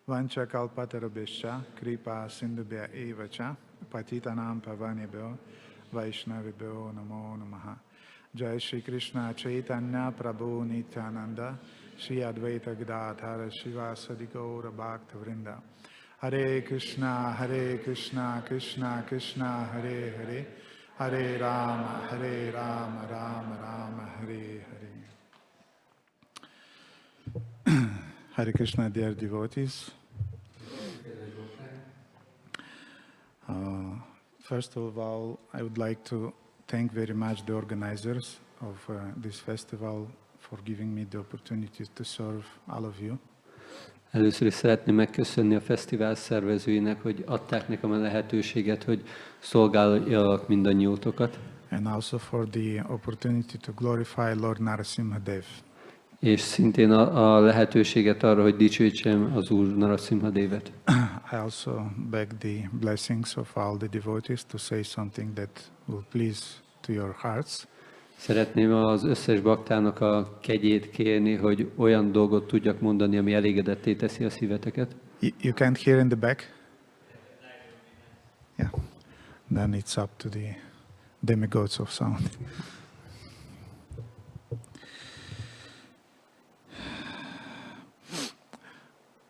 Vancha kalpatarabhishya kripa sindhubhya eva cha patitanam pavanebhyo vaishnavibhyo namo namaha. Jai Shri Krishna Chaitanya Prabhu Nityananda Shri Advaita Gadadhara Shivasadi Gaura Bhakta Vrinda. Hare Krishna Krishna Krishna Hare Hare Hare Rama Rama Rama Hare Hare. Hare Krishna, dear devotees. First of all, I would like to thank very much the organizers of this festival for giving me the opportunity to serve all of you. Először is szeretném megköszönni a fesztivál szervezőinek, hogy adták nekem a lehetőséget, hogy szolgáljak mindannyiótokat. And also for the opportunity to glorify Lord Narasimha Dev. És szintén a lehetőséget arra, hogy dicsőítsem az Úr Narasimha Devet. I also beg the blessings of all the devotees to say something that will please to your hearts. Szeretném az összes baktának a kegyét kérni, hogy olyan dolgot tudjak mondani, ami elégedetté teszi a szíveteket. You can't hear in the back? Yeah. Then it's up to the demigods of sound.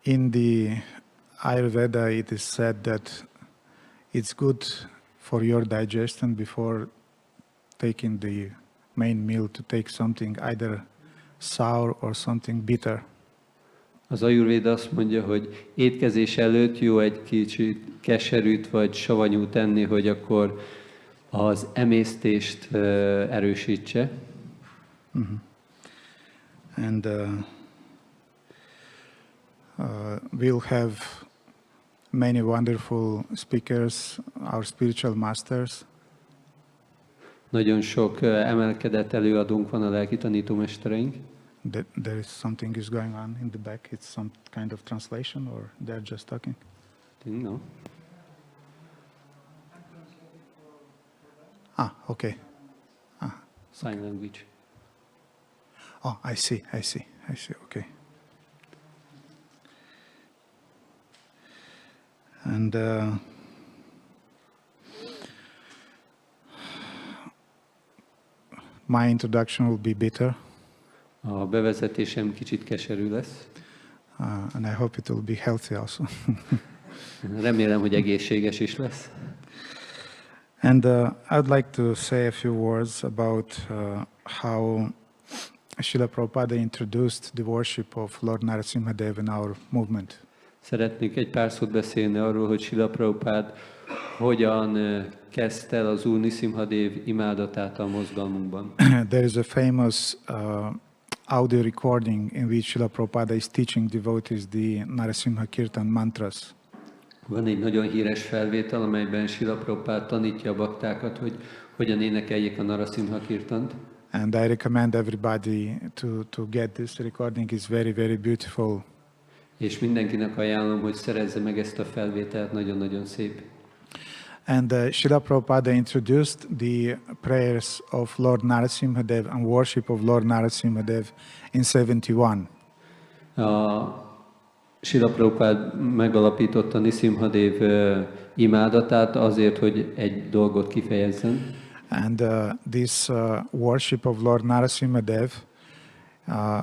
In the Ayurveda, it is said that it's good for your digestion before taking the main meal to take something either sour or something bitter. Az Ayurvéda azt mondja, hogy étkezés előtt jó egy kicsit keserűt vagy savanyút tenni, hogy akkor az emésztést erősítse. Mm-hmm. And we'll have many wonderful speakers, our spiritual masters. Nagyon sok emelkedett előadónk van, a lelki tanítómestereink. There is something is going on in the back. It's some kind of translation, or they're just talking? No. Okay. Sign language. Oh, I see. Okay. And my introduction will be bitter. A bevezetésem kicsit keserű lesz. And I hope it will be healthy also. Remélem, hogy egészséges is lesz. And I'd like to say a few words about how Srila Prabhupada introduced the worship of Lord Narasimha Dev in our movement. Szeretnék egy pár szót beszélni arról, hogy Srila Prabhupád hogyan kezdte el az Úr Nṛsimha Dev imádatát a mozgalmunkban. There is a famous audio recording in which Srila Prabhupada is teaching devotees the Narasimha Kirtan mantras. Van egy nagyon híres felvétel, amelyben Srila Prabhupád tanítja a baktákat, hogy hogyan énekeljék a Narasimha Kirtant. And I recommend everybody to get this recording. It's very, very beautiful. És mindenkinek ajánlom, hogy szerezze meg ezt a felvételt, nagyon-nagyon szép. And Srila Prabhupada introduced the prayers of Lord Narasimha Dev and worship of Lord Narasimha Dev in 71. Srila Prabhupada megalapította Nṛsimha Dev imádatát azért, hogy egy dolgot kifejezzen. And this worship of Lord Narasimha Dev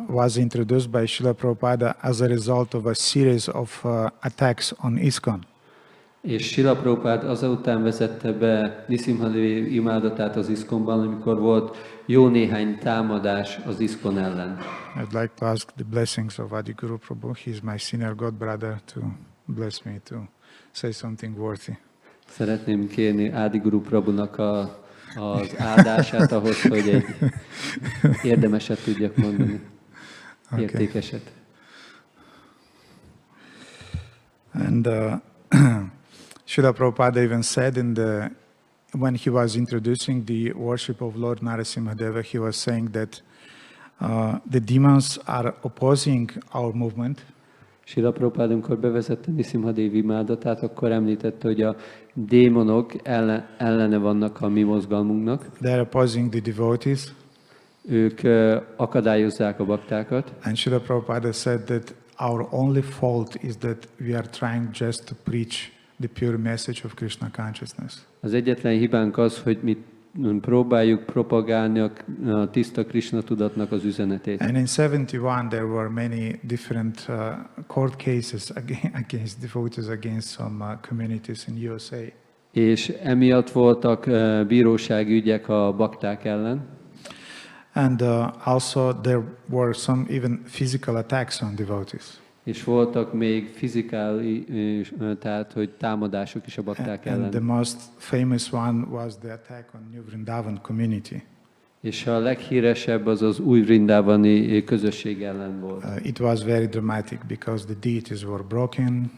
was introduced by Srila Prabhupada as a result of a series of attacks on ISKCON. És Srila Prabhupada azután vezette be Nṛsimha Dev imádatát az ISKCON-ban, amikor volt jó néhány támadás az ISKCON ellen. I'd like to ask the blessings of Adi Guru Prabhu. He's my senior god brother to bless me to say something worthy. Szeretném kérni Adi Guru Prabhunak az áldását ahhoz, hogy egy érdemeset tudjak mondani, értékeset. And Srila Prabhupada even said when he was introducing the worship of Lord Narasimha Deva, he was saying that the demons are opposing our movement. Srila Prabhupada, amikor bevezette Nṛsimha Dev imádatát, akkor említette, hogy a démonok ellene vannak a mi mozgalmunknak. They are opposing the devotees. Ők akadályozzák a baktákat. And Srila Prabhupada said that our only fault is that we are trying just to preach the pure message of Krishna consciousness. Az egyetlen hibánk az, hogy mi próbáljuk propagálni a tiszta Krishna tudatnak az üzenetét. And in 71 there were many different court cases against devotees against some communities in USA. És emiatt voltak bírósági ügyek a bakták ellen. And also there were some even physical attacks on devotees. És voltak még fizikai, tehát hogy támadások is a bakták ellen. And the most famous one was the attack on New Vrindavan community. És a leghíresebb az az új vrindávani közösség ellen volt. It was very dramatic because the deities were broken.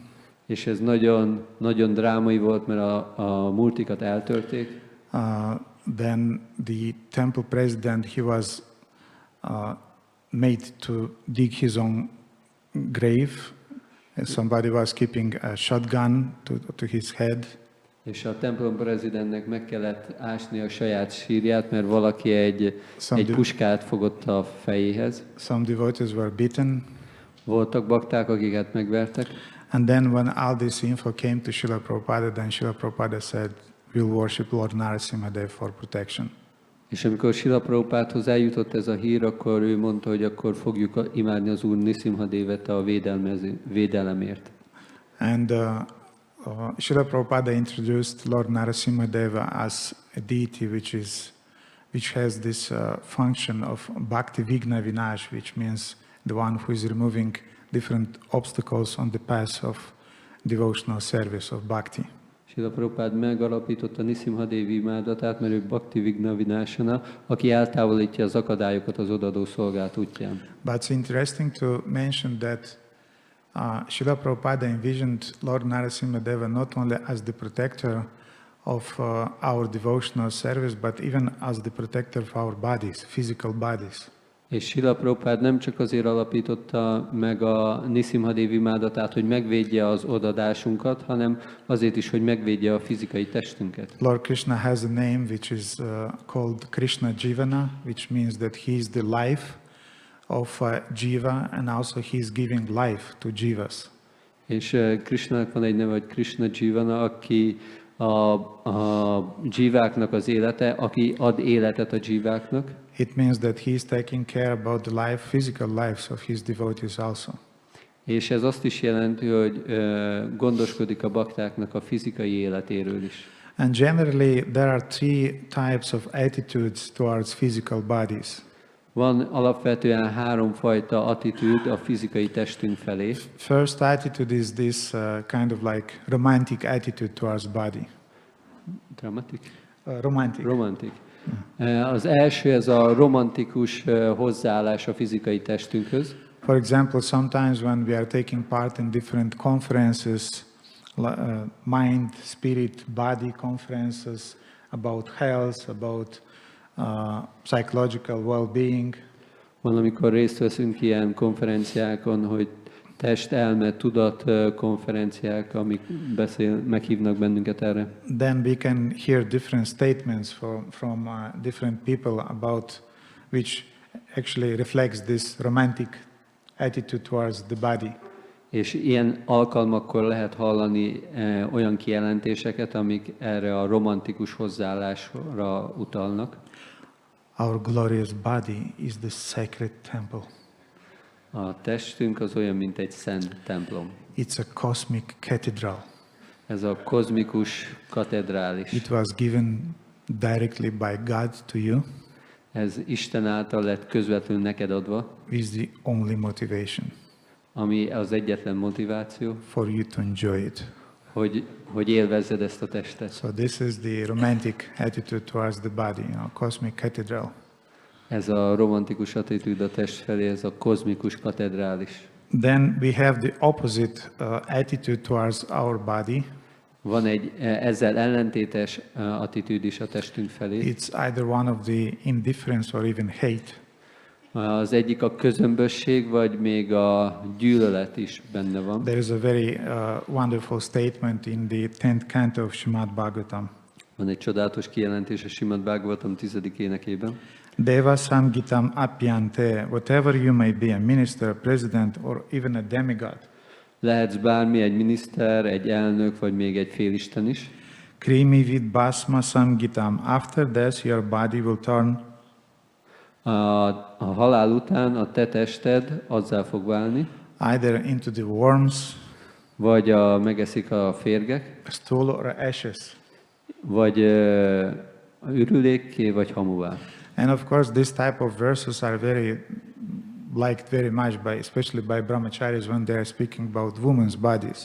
És ez nagyon, nagyon drámai volt, mert a multikat eltörték. Then the temple president, he was made to dig his own grave. Somebody was keeping a shotgun to his head. És a templom prezidentnek meg kellett ásni a saját sírját, mert valaki egy puskát fogott a fejéhez. Some devotees were beaten. Voltak bakták, akiket megvertek. And then when all this info came to Srila Prabhupada, then Srila Prabhupada said, we'll worship Lord Narasimha there for protection. És amikor Srila Prabhupádhoz eljutott ez a hír, akkor ő mondta, hogy akkor fogjuk imádni az Úr Nṛsimha Devet a védelemért. And Srila Prabhupada introduced Lord Narasimha Deva as a deity which has this function of Bhakti Vigna Vinash, which means the one who is removing different obstacles on the path of devotional service of Bhakti. Srila Prabhupád megalapította Nṛsimha Devi imádatát, mert ő Bhakti Vigna Vinashana, aki eltávolítja az akadályokat az odadó szolgálat útján. But it's interesting to mention that Srila Prabhupada envisioned Lord Narasimha Deva not only as the protector of our devotional service, but even as the protector of our bodies, physical bodies. És Srila Prabhupád nem csak azért alapította meg a Nṛsimha Devi imádatát, hogy megvédje az odadásunkat, hanem azért is, hogy megvédje a fizikai testünket. Lord Krishna has a name which is called Krishna Jivana, which means that he is the life of Jiva, and also he is giving life to Jivas. És Krishnának van egy neve, hogy Krishna Jivana, aki a dzsiváknak az élete, aki ad életet a dzsiváknak. It means that he is taking care about the life, physical lives of his devotees also. És ez azt is jelenti, hogy gondoskodik a baktáknak a fizikai életéről is. And generally there are three types of attitudes towards physical bodies. Van alapvetően három fajta attitűd a fizikai testünk felé. First attitude is this kind of like romantic attitude towards body. Dramatic? Romantic. Romantic. Az első, ez a romantikus hozzáállás a fizikai testünkhöz. For example, sometimes when we are taking part in different conferences, mind, spirit, body conferences about health, about psychological well-being. Van, amikor részt veszünk ilyen konferenciákon, hogy test, elme, tudat konferenciák, amik meghívnak bennünket erre. Then we can hear different statements from different people about which actually reflects this romantic attitude towards the body. És ilyen alkalmakkor lehet hallani olyan kijelentéseket, amik erre a romantikus hozzáállásra utalnak. Our glorious body is the sacred temple. A testünk az olyan, mint egy szent templom. It's a cosmic cathedral. Ez a kozmikus katedrális. It was given directly by God to you. Ez Isten által lett közvetlenül neked adva. Is the only motivation. Ami az egyetlen motiváció. For you to enjoy it. Hogy élvezzed ezt a testet. So this is the romantic attitude towards the body, cosmic cathedral. Ez a romantikus attitűd a test felé, ez a kozmikus katedrális. Then we have the opposite attitude towards our body. Van egy ezzel ellentétes attitűd is a testünk felé. It's either one of the indifference or even hate. Az egyik a közömbösség, vagy még a gyűlölet is benne van. There is a very wonderful statement in the 10th canto of Srimad Bhagavatam. Van egy csodálatos kijelentés a Srimad Bhagavatam 10. énekében. Deva samgitam apyante, whatever you may be, a minister, a president, or even a demigod. Lehetsz bármi, egy miniszter, egy elnök, vagy még egy félisten is. Krimi vid basma samgitam. After death, your body will turn. A halál után a te tested azzá fog válni, Either into the worms, vagy megeszik a férgek, stool, or ashes. vagy ürülékké, vagy hamuvá. And of course, this type of verses are liked very much, especially by brahmacharis when they are speaking about women's bodies.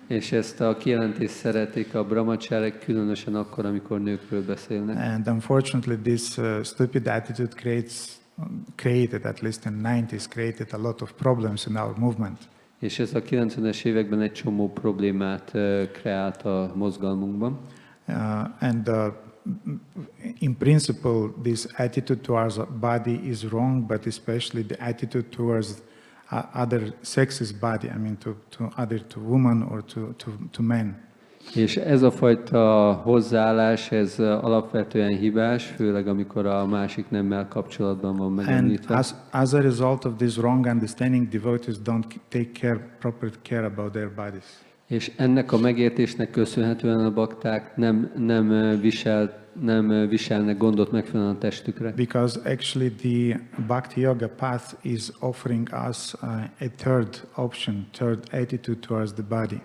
És ezt a kijelentést szeretik a brahmacharek, különösen akkor, amikor nőkről beszélnek. And unfortunately, this stupid attitude created, at least in the 90s, created a lot of problems in our movement. És ez a 90-es években egy csomó problémát kreált a mozgalmunkban. In principle, this attitude towards the body is wrong, but especially the attitude towards other sex's body, I mean to women or to men. És ez a fajta hozzáállás, ez alapvetően hibás, főleg amikor a másik nemmel kapcsolatban van megemlítve. And as a result of this wrong understanding, devotees don't take proper care about their bodies. És ennek a megértésnek köszönhetően a bakták nem viselnek gondot megfelelően a testükre. Because actually the Bhakti Yoga path is offering us a third option, third attitude towards the body.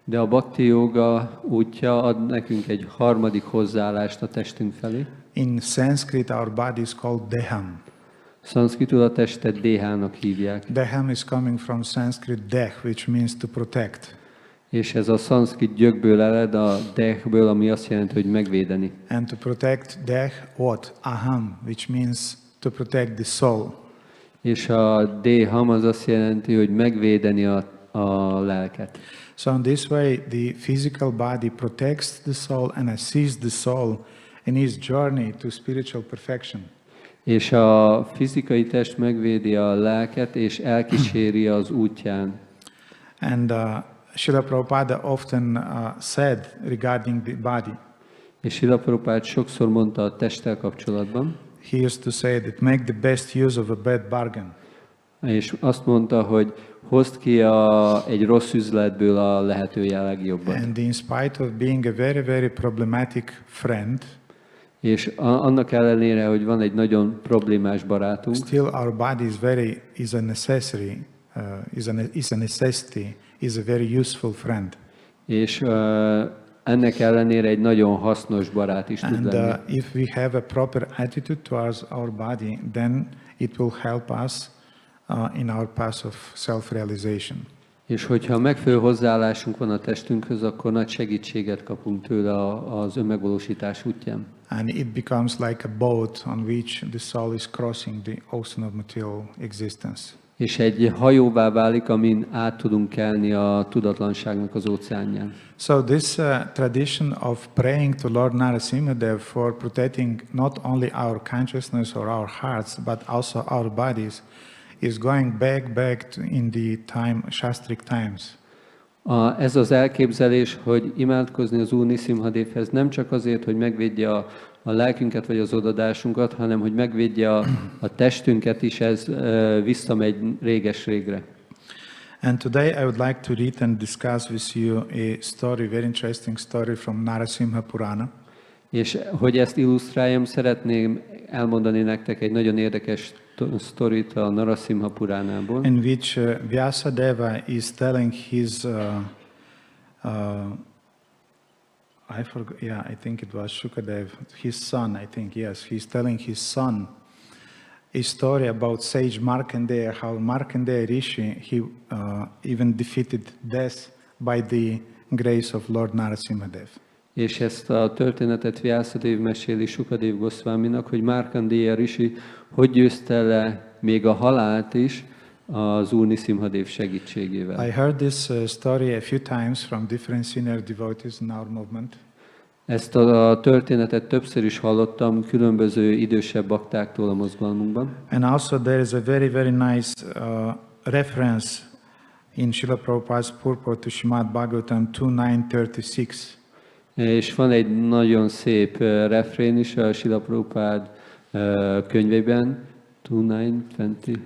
De a Bhakti Yoga útja ad nekünk egy harmadik hozzáállást a testünk felé. In Sanskrit, our body is called Deham. Szanszkritul a testet Dehának hívják. Deham is coming from Sanskrit Deh, which means to protect. És ez a szanszkrit gyökből ered, a dehből, ami azt jelenti, hogy megvédeni. And to protect Deh, what? Aham, which means to protect the soul. És a deham az azt jelenti, hogy megvédeni a lelket. So in this way, the physical body protects the soul and assists the soul in his journey to spiritual perfection. És a fizikai test megvédi a lelket, és elkíséri az útján. And Srila Prabhupada often said regarding the body. És Srila Prabhupada sokszor mondta a testtel kapcsolatban. He used to say that make the best use of a bad bargain. És azt mondta, hogy hozd ki egy rossz üzletből a lehető legjobbat. And in spite of being a very, very problematic friend, és annak ellenére, hogy van egy nagyon problémás barátunk, still our body is a necessity, is a very useful friend. És ennek ellenére egy nagyon hasznos barát is tud lenni. And if we have a proper attitude towards our body, then it will help us in our path of self-realization. És hogyha megfelelő hozzáállásunk van a testünkhöz, akkor nagy segítséget kapunk tőle az önmegvalósítás útján. And it becomes like a boat on which the soul is crossing the ocean of material existence. És egy hajóvá válik, amin át tudunk kelni a tudatlanságnak az óceánján. So this tradition of praying to Lord Narasimha Dev for protecting not only our consciousness or our hearts, but also our bodies, is going back in the Shastric times. Ez az elképzelés, hogy imádkozni az Úr Nṛsimha Devhez nem csak azért, hogy megvédje a lelkünket vagy az odadásunkat, hanem hogy megvédje a testünket is, ez visszamegy réges-régre. And today I would like to read and discuss with you a story, very interesting story from Narasimha Purana. És hogy ezt illusztráljam, szeretném elmondani nektek egy nagyon érdekes sztorit a Narasimha Puránából. In which Vyasadeva is telling his I think it was Shukadev, his son, I think, yes, he's telling his son a story about sage Markandeya, how Markandeya Rishi, he even defeated death by the grace of Lord Narasimha Dev. És ezt a történetet Vyasadev meséli Shukadev Goswaminak, hogy Markandeya Rishi hogy győzte le még a halált is az Úr Nṛsimha Dev segítségével. I heard this story a few times from different senior devotees in our movement. Ezt a történetet többször is hallottam különböző idősebb baktáktól a mozgalmunkban. And also there is a very, very nice reference in Srila Prabhupada's purport to Śrīmad Bhagavatam 2.9.36. És van egy nagyon szép refrén is a Srila Prabhupád könyvében, 29:36.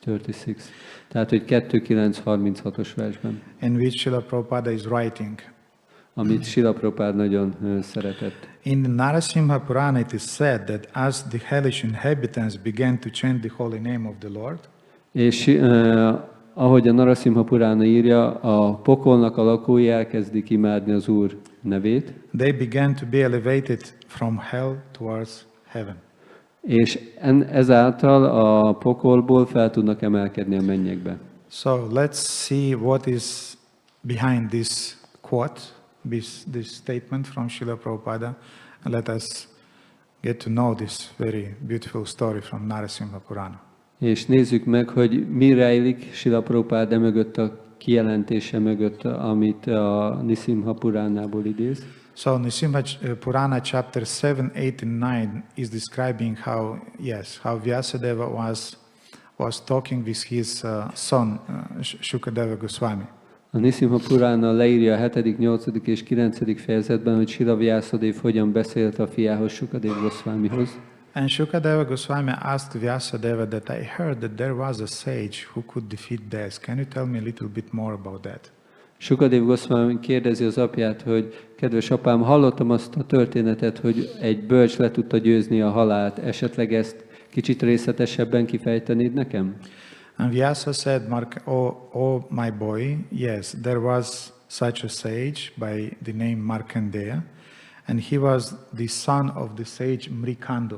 36. Tehát, hogy 2:9-36-os versben, in which Srila Prabhupada is writing. amit Srila Prabhupád nagyon szeretett. In the Narasimha Purana it is said that as the hellish inhabitants began to chant the holy name of the Lord, És ahogy a Narasimha Purana írja, a pokolnak a lakói elkezdik imádni az Úr nevét, they began to be elevated from hell towards heaven. és ezáltal a pokolból fel tudnak emelkedni a mennyekbe. So let's see what is behind this quote, this statement from Srila Prabhupada, and let us get to know this very beautiful story from Narasimha Purana. És nézzük meg, hogy mi rejlik Srila Prabhupád mögött, a kijelentése mögött, amit a Nṛsimha Puránából idéz. So Nṛsimha Purana chapter 7, 8 and 9 is describing how Vyasadeva was talking with his son Shukadeva Goswami. A Nṛsimha Purána leírja a 7., 8. és 9. fejezetben, hogy Srila Vyasadeva hogyan beszélt a fiához, Shukadeva Goswamihoz. And Shukadeva Goswami asked Vyasadeva that I heard that there was a sage who could defeat death. Can you tell me a little bit more about that? Shukadeva Goswami kérdezi az apját, hogy kedves apám, hallottam azt a történetet, hogy egy bölcs le tudta győzni a halált. Esetleg ezt kicsit részletesebben kifejtenéd nekem? And Vyasa said, oh my boy, yes, there was such a sage by the name Markandeya, and he was the son of the sage Mrikandu.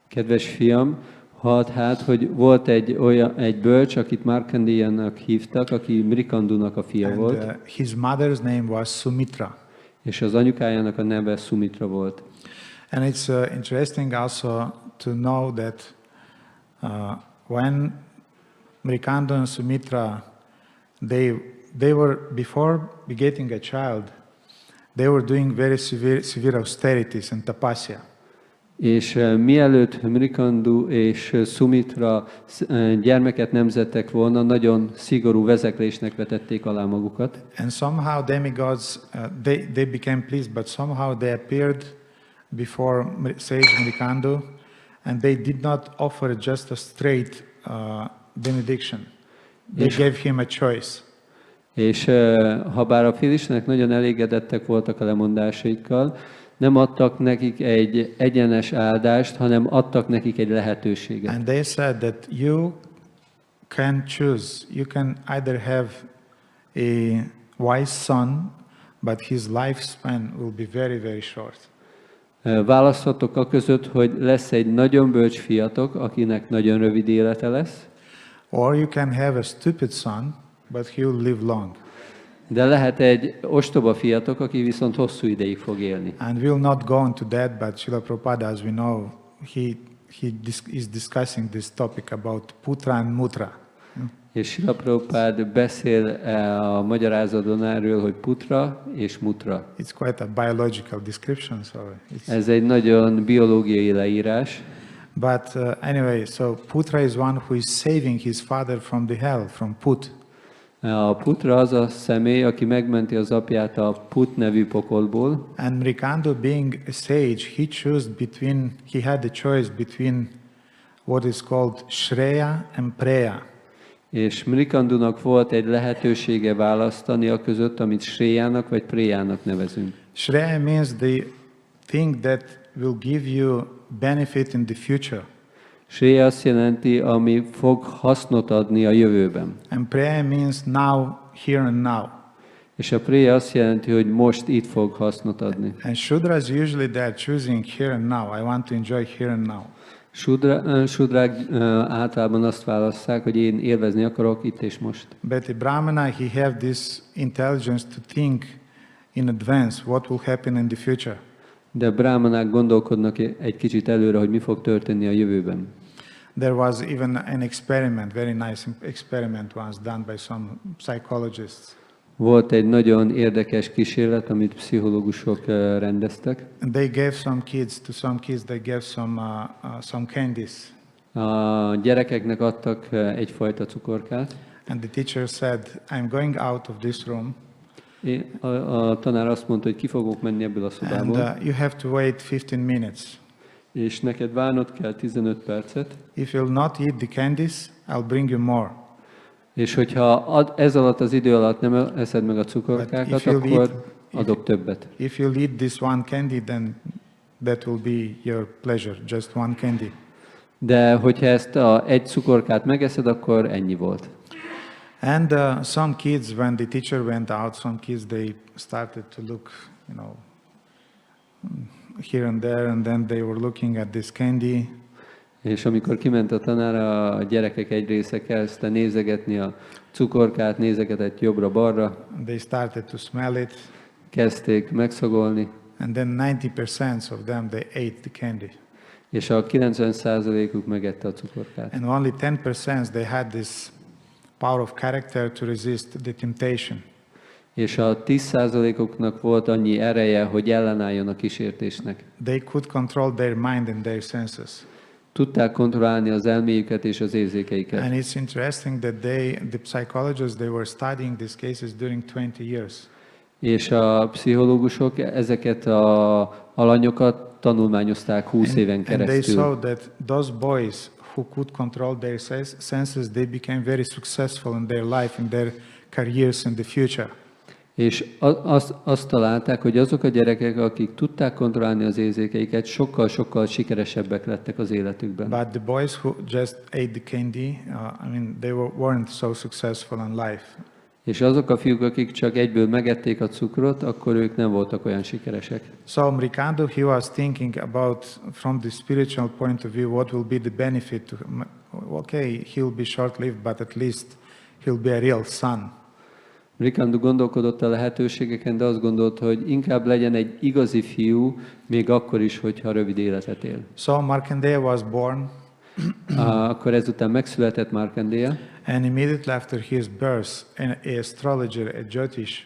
Kedves fiam, halld hát, hogy volt egy bölcs, akit Markandeyanak hívtak, aki Mrikandunak a fia volt. And his mother's name was Sumitra. És az anyukájának a neve Sumitra volt. And it's interesting also to know that when Mrikandu and Sumitra, they were, before begetting a child, they were doing very severe austerities and tapasya. És mielőtt Mrikandu és Sumitra gyermeket nemzettek volna, nagyon szigorú vezeklésnek vetették alá magukat. And somehow demigods, they became pleased, but somehow they appeared before sage Mrikandu, and they did not offer just a straight benediction. They gave him a choice. És ha bár a félistenek nagyon elégedettek voltak a lemondásaikkal, nem adtak nekik egy egyenes áldást, hanem adtak nekik egy lehetőséget. And they said that you can choose. You can either have a wise son, but his lifespan will be very, very short. Választhatok a között, hogy lesz egy nagyon bölcs fiatok, akinek nagyon rövid élete lesz. Or you can have a stupid son, but he will live long. De lehet egy ostoba fiatok, aki viszont hosszú ideig fog élni. And we'll not go into that, but Srila Prabhupada, as we know, he is discussing this topic about putra and mutra. És Srila Prabhupád beszél a magyarázatban erről, hogy putra és mutra. It's quite a biological description, so ez egy nagyon biológiai leírás. But anyway, so putra is one who is saving his father from the hell, from put. A putra az a személy, aki megmenti az apját a put nevű pokolból. And Mrikandu, being a sage, he had the choice between what is called Shreya and Preya. És Mrikandunak volt egy lehetősége választani a között, amit Shrejának vagy Prejának nevezünk. Shreya means the thing that will give you benefit in the future. Shreya azt jelenti, ami fog hasznot adni a jövőben. And Preya means now, here and now. És a Preya azt jelenti, hogy most itt fog hasznot adni. And Shudras usually they are choosing here and now. I want to enjoy here and now. Shudrák általában azt válasszák, hogy én élvezni akarok itt és most. But the Brahmana, he have this intelligence to think in advance what will happen in the future. De brahmanák gondolkodnak egy kicsit előre, hogy mi fog történni a jövőben. There was even an experiment, very nice experiment once done by some psychologists. Volt egy nagyon érdekes kísérlet, amit pszichológusok rendeztek. And they gave some kids they gave some candies. A gyerekeknek adtak egyfajta cukorkát. And the teacher said, I'm going out of this room. A tanár azt mondta, hogy ki fogok menni ebből a szobából. And you have to wait 15 minutes. és neked várnod kell 15 percet, If you'll not eat the candies, I'll bring you more. és hogyha ez alatt az idő alatt nem eszed meg a cukorkákat, But if you'll akkor adok többet. If you'll eat this one candy, then that will be your pleasure, just one candy. De hogyha ezt egy cukorkát megeszed, akkor ennyi volt. And some kids, when the teacher went out, some kids, they started to look, here and there, and then they were looking at this candy. És amikor kiment a tanár, a gyerekek egy része kezdte nézegetni a cukorkát, nézegetett jobbra-balra. They started to smell it. Kezdték megszagolni. And then 90% of them, they ate the candy. És a 90%-uk megette a cukorkát. And only 10% they had this power of character to resist the temptation. És a 10%-oknak volt annyi ereje, hogy ellenálljon a kísértésnek. They could control their mind and their senses. Tudták kontrollálni az elméjüket és az érzékeiket. And it's interesting that the psychologists, they were studying these cases during 20 years. És a pszichológusok ezeket a alanyokat tanulmányozták 20 éven keresztül. And they saw that those boys who could control their senses, they became very successful in their life, in their careers in the future. És azt találták, hogy azok a gyerekek, akik tudták kontrollálni az érzékeiket, sokkal-sokkal sikeresebbek lettek az életükben. But the boys who just ate the candy, they weren't so successful in life. És azok a fiúk, akik csak egyből megették a cukrot, akkor ők nem voltak olyan sikeresek. So Ricardo, he was thinking about, from the spiritual point of view, what will be the benefit to him. Okay, he'll be short-lived, but at least he'll be a real son. Ricardo gondolkodott a lehetőségeken, de azt gondolta, hogy inkább legyen egy igazi fiú, még akkor is, hogyha rövid életet él. So Markandeya was born. Akkor ezután megszületett Markandeya. And immediately after his birth, an astrologer, a Jyotish,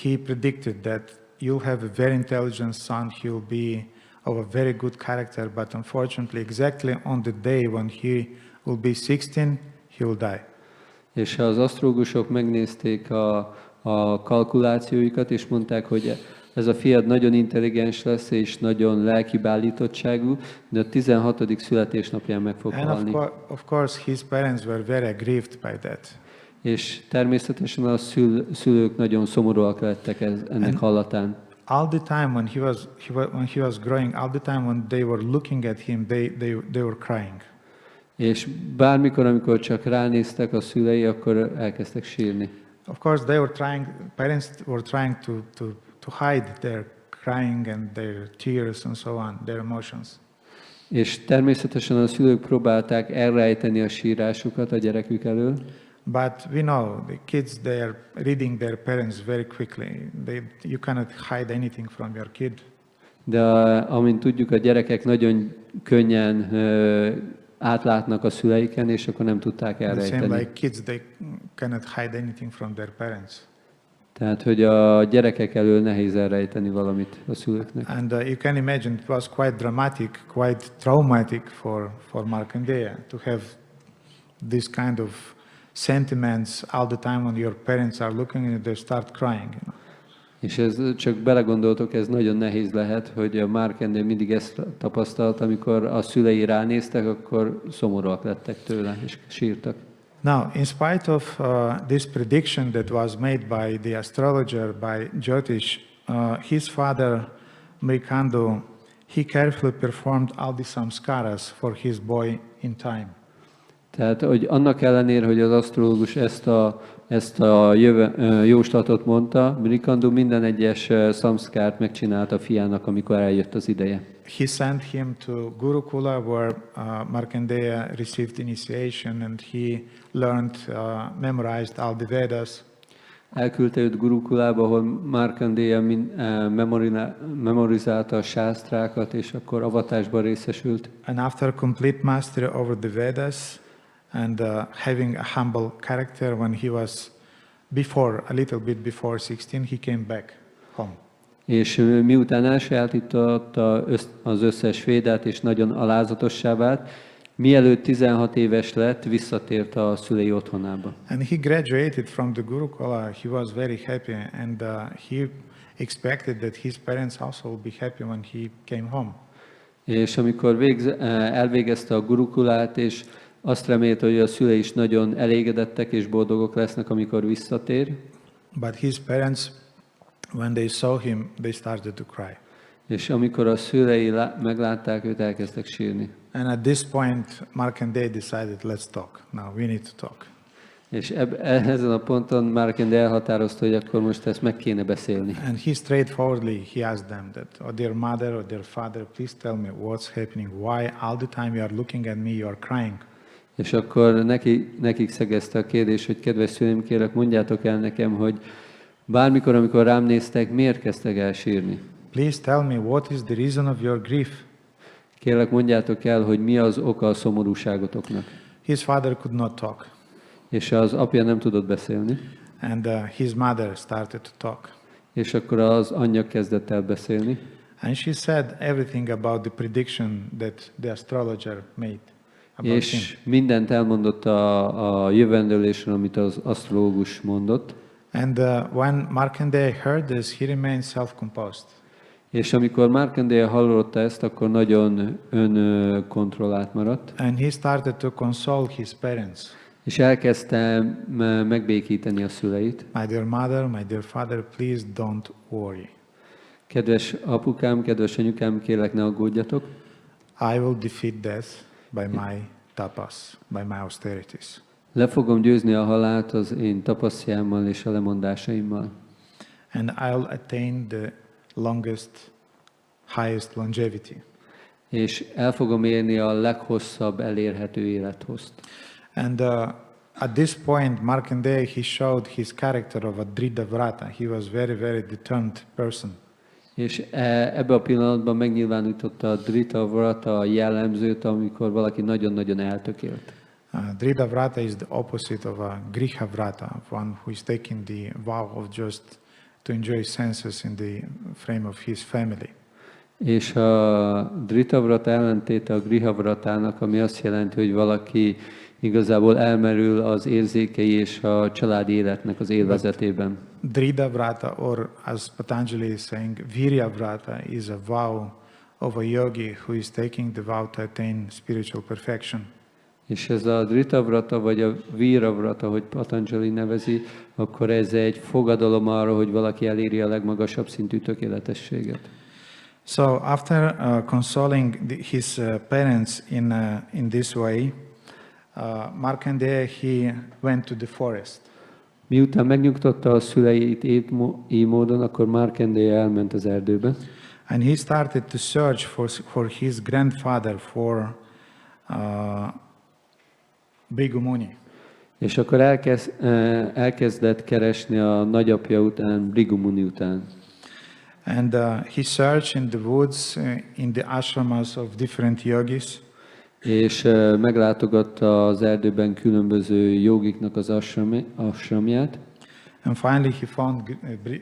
he predicted that you'll have a very intelligent son, he'll be of a very good character, but unfortunately exactly on the day when he will be 16, he will die. És az asztrológusok megnézték a kalkulációikat, és mondták, hogy ez a fiad nagyon intelligens lesz, és nagyon lelki beállítottságú, de a 16. születésnapján meg fog halni. And of course his parents were very aggrieved by that. És természetesen a szülők nagyon szomorúak lettek ennek hallatán. All the time when he was growing, all the time when they were looking at him, they were crying. És bármikor, amikor csak ránéztek a szülei, akkor elkezdtek sírni. Of course, parents were trying to hide their crying and their tears and so on, their emotions. És természetesen a szülők próbálták elrejteni a sírásukat a gyerekük elől. But we know the kids, they are reading their parents very quickly. You cannot hide anything from your kid. De amint tudjuk, a gyerekek nagyon könnyen átlátnak a szüleiken, és akkor nem tudták elrejteni. The same like kids, they cannot hide anything from their parents. Tehát, hogy a gyerekek elől nehéz elrejteni valamit a szülőknek. And you can imagine it was quite dramatic, quite traumatic for Markandeya to have this kind of sentiments all the time when your parents are looking and they start crying. És ez csak belegondoltok, ez nagyon nehéz lehet, hogy a Markandeya mindig ezt tapasztalt, amikor a szülei ránéztek, akkor szomorúak lettek tőle, és sírtak. Now, in spite of this prediction that was made by the astrologer, by Jyotish, his father, Mrikando, he carefully performed all the samskaras for his boy in time. Tehát, hogy annak ellenére, hogy az asztrológus ezt a jóslatot mondta, Mrikando minden egyes szamszkárt megcsinált a fiának, amikor eljött az ideje. He sent him to Gurukula, where Markandeya received initiation and he learned, memorized all the Vedas. Elküldte őt Gurukulába, ahol Markandeya memorizálta a sásztrákat, és akkor avatásban részesült. And after complete mastery over the Vedas and having a humble character, when he was a little bit before 16, he came back home. És miután elsajátította az összes védát, és nagyon alázatossá vált, mielőtt 16 éves lett, visszatért a szülei otthonába. And he graduated from the Gurukula. He was very happy, and he expected that his parents also would be happy when he came home. És amikor elvégezte a gurukulát, és azt remélte, hogy a szülei is nagyon elégedettek és boldogok lesznek, amikor visszatér. But his parents, when they saw him, they started to cry. És amikor a szülei meglátták őt, elkezdtek sírni. And at this point, Markandeya decided, let's talk. Now we need to talk. És ezen a ponton Markandeya elhatározta, hogy akkor most ezt meg kéne beszélni. And he straightforwardly, he asked them that, oh dear mother, or dear father, please tell me what's happening. Why all the time you are looking at me, you are crying? És akkor nekik szegezte a kérdés, hogy kedves szüleim, kérlek, mondjátok el nekem, hogy bármikor, amikor rám néztek, miért kezdtek el sírni? Please tell me what is the reason of your grief. Kérlek, mondjátok el, hogy mi az oka a szomorúságotoknak. His father could not talk. És az apja nem tudott beszélni. And his mother started to talk. És akkor az anyja kezdett el beszélni. And she said everything about the prediction that the astrologer made about És him. mindent elmondott a jövendőlésről, amit az asztrológus mondott. And when Markandeya heard this, he remained self-composed. És amikor Markandeya hallotta ezt, akkor nagyon önkontrollált maradt. And he started to console his parents. És elkezdte megbékíteni a szüleit. My dear mother, my dear father, please don't worry. Kedves apukám, kedves anyukám, kérlek, ne aggódjatok. I will defeat death by my tapas, by my austerities. Le fogom győzni a halált az én tapasztjámmal és a lemondásaimmal. And I'll attain the longest, highest longevity. És el fogom érni a leghosszabb elérhető élethozt. And at this point, Markandeya, he showed his character of a Dridhavrata. He was very, very determined person. És ebbe a pillanatban megnyilvánította a Dridhavrata jellemzőt, amikor valaki nagyon-nagyon eltökélt. Dridhavrata is the opposite of a Grihavrata, one who is taking the vow of just to enjoy senses in the frame of his family. És a Dridhavrata ellentéte a Grihavratának, ami azt jelenti, hogy valaki igazából elmerül az érzékei és a családi életnek az élvezetében. Dridhavrata, or as Patanjali is saying, Viryavrata is a vow of a yogi who is taking the vow to attain spiritual perfection. És ez a Dridhavrata vagy a Viravrata, hogy Patanjali nevezi, akkor ez egy fogadalom arra, hogy valaki eléri a legmagasabb szintű tökéletességet. So after consoling his parents in this way, Markandeya, he went to the forest. Miután megnyugtatta a szüleit így módon, akkor Markandeya elment az erdőbe. And he started to search for his grandfather, for Bhrigu Muni. És akkor elkezdett keresni a nagyapja után, Bhrigu Muni után. And he searched in the woods, in the ashramas of different yogis. És meglátogatta az erdőben különböző jogiknak az ashramját. And finally he found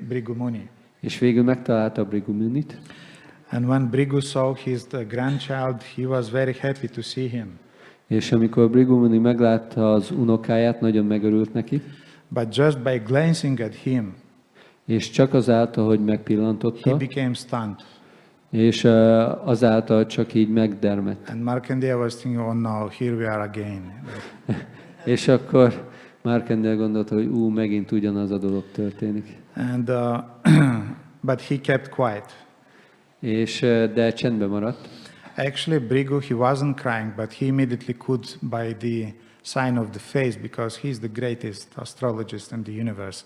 Bhrigu Muni. És végül megtalálta Bhrigu Munit. And when Bhrigu saw his grandchild, he was very happy to see him. És amikor Bhrigu Muni meglátta az unokáját, nagyon megörült neki. But just by glancing at him, és csak azáltal, hogy megpillantotta, he became stunned. És azáltal csak így megdermett. And Markandeya was thinking, oh no, here we are again. És akkor Markandeya gondolta, hogy megint ugyanaz a dolog történik. And but he kept quiet. És de csendben maradt. Actually, Bhrigu, he wasn't crying, but he immediately could, by the sign of the face, because he's the greatest astrologist in the universe,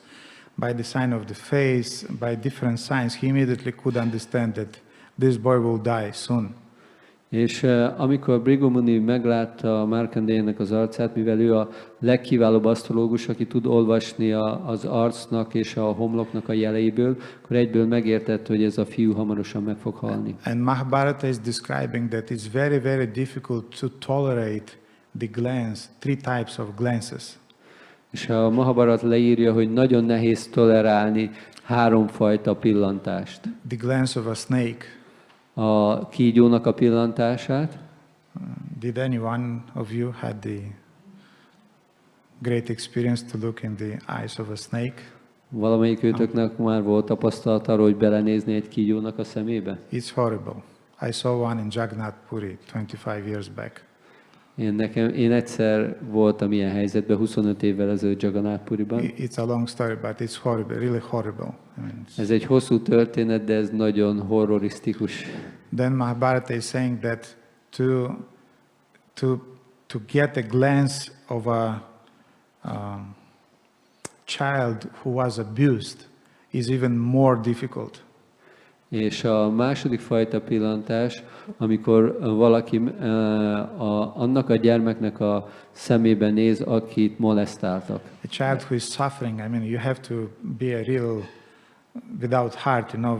by the sign of the face, by different signs, he immediately could understand that this boy will die soon. És amikor Bhrigu Muni meglátta Markandéynek az arcát, mivel ő a legkiválóbb asztrológus, aki tud olvasni az arcnak és a homloknak a jeleiből, akkor egyből megértett, hogy ez a fiú hamarosan meg fog halni. And Mahabharata is describing that it's very, very difficult to tolerate the glance, three types of glances. És a Mahabharata leírja, hogy nagyon nehéz tolerálni háromfajta pillantást. The glance of a snake. A kígyónak a pillantását. Did any one of you had the great experience to look in the eyes of a snake? Valamelyik őtöknek már volt tapasztalat arról, hogy belenézni egy kígyónak a szemébe? It's horrible. I saw one in Jagannath Puri 25 years back. Én egyszer voltam ilyen helyzetben 25 évvel ezelőtt Jagannath Puriban. It's a long story, but it's horrible, really horrible. Ez egy hosszú történet, de ez nagyon horrorisztikus. Then Mahabharata is saying that to get a glance of a child who was abused is even more difficult. És a második fajta pillantás, amikor valaki annak a gyermeknek a szemébe néz, akit molesztáltak. A child who is suffering, I mean, you have to be a real, without heart, you know,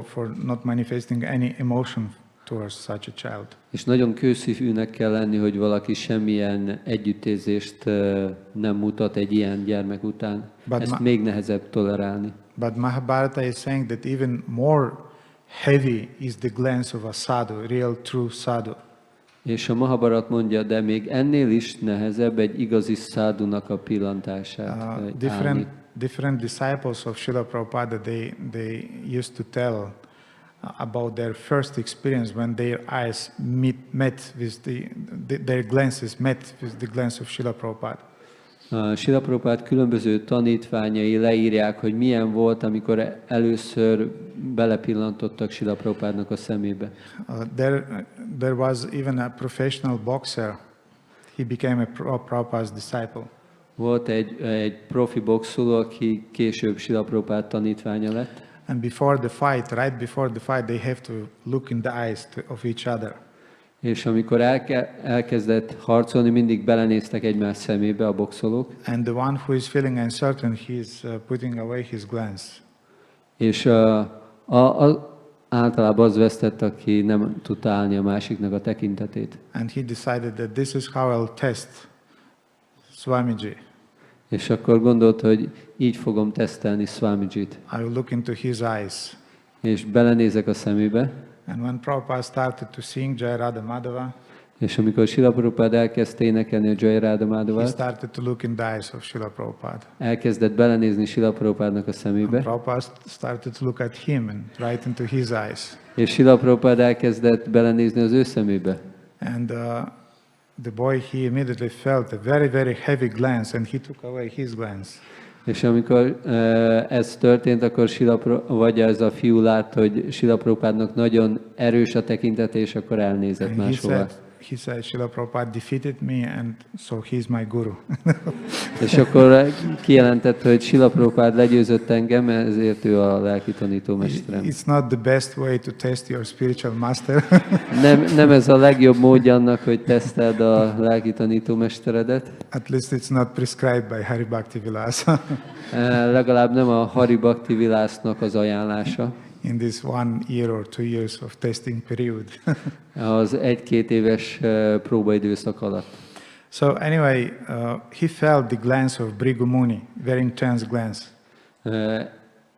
for not manifesting any emotion towards such a child. És nagyon kőszívűnek kell lenni, hogy valaki semmilyen együttérzést nem mutat egy ilyen gyermek után. Ezt még nehezebb tolerálni. But Mahabharata is saying that even more heavy is the glance of a sadhu, real true sadhu. És a Mahabharat mondja, de még ennél is nehezebb egy igazi szádunak a pillantását different disciples of Srila Prabhupada, they used to tell about their first experience when their eyes met with their glances met with the glance of Srila Prabhupada. Srila Prabhupada különböző tanítványai leírják, hogy milyen volt, amikor először belepillantottak Srila Prabhupádnak a szemébe. There was even a professional boxer. He became a Prabhupada's disciple. Volt egy profi boxoló, aki később Srila Prabhupada tanítványa lett. And before the fight, right before the fight, they have to look in the eyes of each other. És amikor elkezdett harcolni, mindig belenéztek egymás szemébe a boxolók. And the one who is feeling uncertain, he is putting away his glance. És általában az vesztett, aki nem tudta állni a másiknak a tekintetét. And he decided that this is how I'll test Swamiji. És akkor gondolt, hogy így fogom tesztelni Swamijit. I will look into his eyes. És belenézek a szemébe. And when Prabhupada started to sing Jai Radha Madhava, és amikor Srila Prabhupada elkezdte énekelni a Jai Radha Madhavát, he started to look in the eyes of Srila Prabhupada. Elkezdett belenézni Srila Prabhupádnak a szemébe. And Prabhupada started to look at him and right into his eyes. És Srila Prabhupada elkezdett belenézni az ő szemébe. And the boy, he immediately felt a very, very heavy glance, and he took away his glance. És amikor ez történt, akkor ez a fiú látta, hogy Srila Prabhupádnak nagyon erős a tekintete, és akkor elnézett máshova. He said, Srila Prabhupada defeated me, and so he's my guru. És akkor kijelentette, hogy Srila Prabhupada legyőzött engem, ezért ő a lelki tanítómesterem. It's not the best way to test your spiritual master. nem ez a legjobb módja annak, hogy teszteld a lelki tanítómesteredet. At least it's not prescribed by Hari Bhakti Vilasa. Legalább nem a Hari Bhakti Vilásznak az ajánlása. In this 1 year or 2 years of testing period. Az 1-2 éves próbaidőszak alatt. So anyway, he felt the glance of Bhrigu Muni, very intense glance.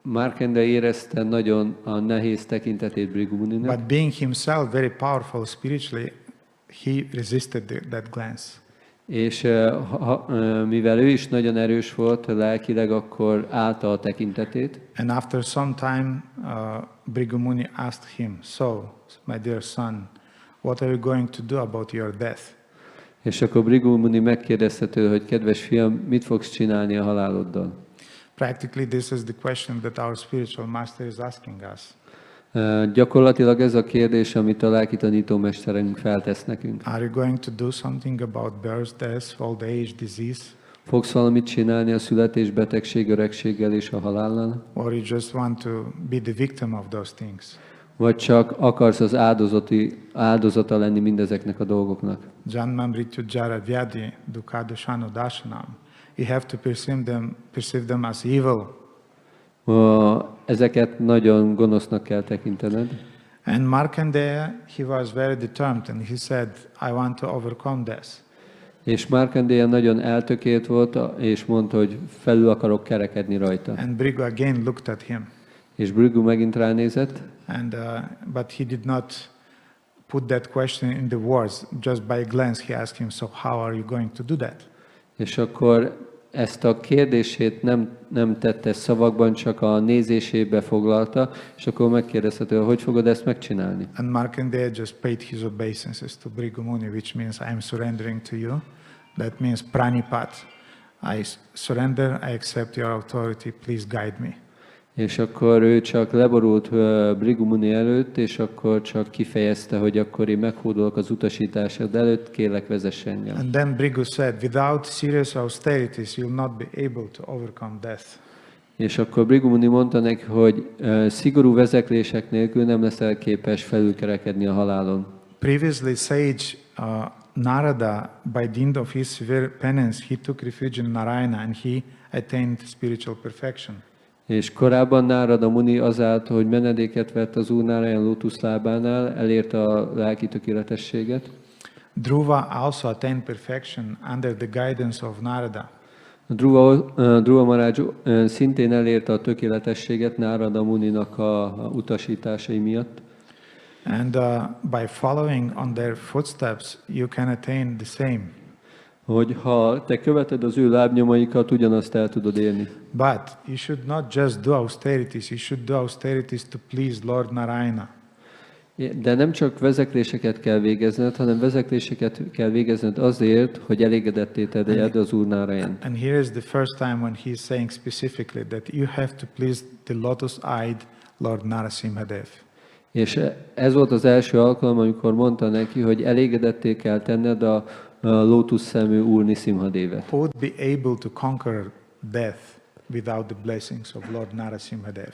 Markandeya érezte nagyon a nehéz tekintetét Bhrigu Muninak. But being himself very powerful spiritually, he resisted that glance. És mivel ő is nagyon erős volt lelkileg, akkor állta a tekintetét. And after some time, Bhrigu Muni asked him, "So, my dear son, what are you going to do about your death?" És akkor Bhrigu Muni megkérdezte tőle, hogy kedves fiam, mit fogsz csinálni a haláloddal? Practically, this is the question that our spiritual master is asking us. Gyakorlatilag ez a kérdés, amit a lelki tanítómesterünk feltesz nekünk. Are you going to do something about birth, death, old age, disease? Fogsz valamit csinálni a születés, betegség, öregséggel és a halállal? Or you just want to be the victim of those things? Vagy csak akarsz az áldozata lenni mindezeknek a dolgoknak? Janma mrityu jara vyadi dukkha dashanam. You have to perceive them as evil. Ezeket nagyon gonosznak kell tekintened. And Markandeya, he was very determined, and he said, I want to overcome this. És Markandeya nagyon eltökélt volt, és mondta, hogy felül akarok kerekedni rajta. And Bhrigu again looked at him. És Bhrigu megint ránézett. And but he did not put that question in the words. Just by a glance, he asked him, so how are you going to do that? És akkor ezt a kérdését nem tette szavakban, csak a nézésébe foglalta, és akkor megkérdezhető, hogy fogod ezt megcsinálni? And Markandeya just paid his obeisances to Bhrigu Muni, which means I am surrendering to you. That means pranipat. I surrender, I accept your authority, please guide me. És akkor ő csak leborult Bhrigu Muni előtt, és akkor csak kifejezte, hogy akkor én meghódolok az utasításod előtt, kérlek vezess engem. And then Bhrigu said, without serious austerities, you will not be able to overcome death. És akkor Bhrigu Muni mondta neki, hogy szigorú vezeklések nélkül nem leszel képes felülkerekedni a halálon. Previously, sage Narada, by the end of his severe penance, he took refuge in Narayana and he attained spiritual perfection. És korábban Nárada Muni azáltal, hogy menedéket vett az Úr Nárayan lótuszlábánál, elérte a lelki tökéletességet. Dhruva also attained perfection under the guidance of Narada. Dhruva Maharaj szintén elérte a tökéletességet Nárada Muninak a utasításai miatt. And by following on their footsteps, you can attain the same. Hogy ha te követed az ő lábnyomaikat, ugyanazt el tudod élni. But you should not just do austerities, you should do austerities to please Lord Narayana. De nem csak vezekléseket kell végezned, hanem vezekléseket kell végezned azért, hogy elégedetté tegyed az Úr Nárayant. And here is the first time when he is saying specifically that you have to please the lotus-eyed Lord Narasimha Dev. És ez volt az első alkalom, amikor mondta neki, hogy elégedetté kell tenned a lótuszszemű Úr Nṛsimha Devet. Who would be able to conquer death without the blessings of Lord Narasimha Dev?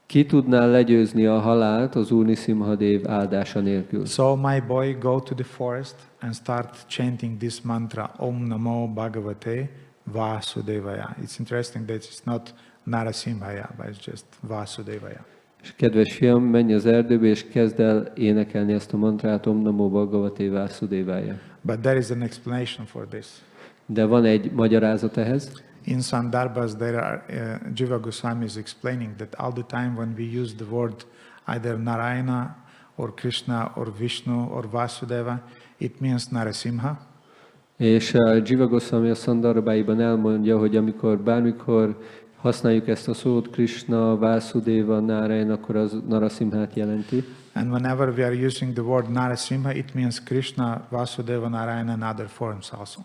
Ki tudná legyőzni a halált az Úr Nṛsimha Dev áldása nélkül? So my boy, go to the forest and start chanting this mantra, Om Namo Bhagavate Vasudevaya. It's interesting that it's not Narasimhaya, but it's just Vasudevaya. És kedves fiam, menj az erdőbe, és kezd el énekelni ezt a mantrát, Om Namo Bhagavate Vasudevaya. But there is an explanation for this. De van egy magyarázat ehhez. In Sandarbhas, there are, Jiva Goswami is explaining that all the time when we use the word either Narayana or Krishna or Vishnu or Vasudeva, it means Narasimha. És Jiva Goswami a Sandarbhaiban elmondja, hogy bármikor használjuk ezt a szót, Krishna, Vasudeva, Narayan, akkor az Narasimhát jelenti. And whenever we are using the word Narasimha, it means Krishna, Vasudeva, Narayan and other forms also.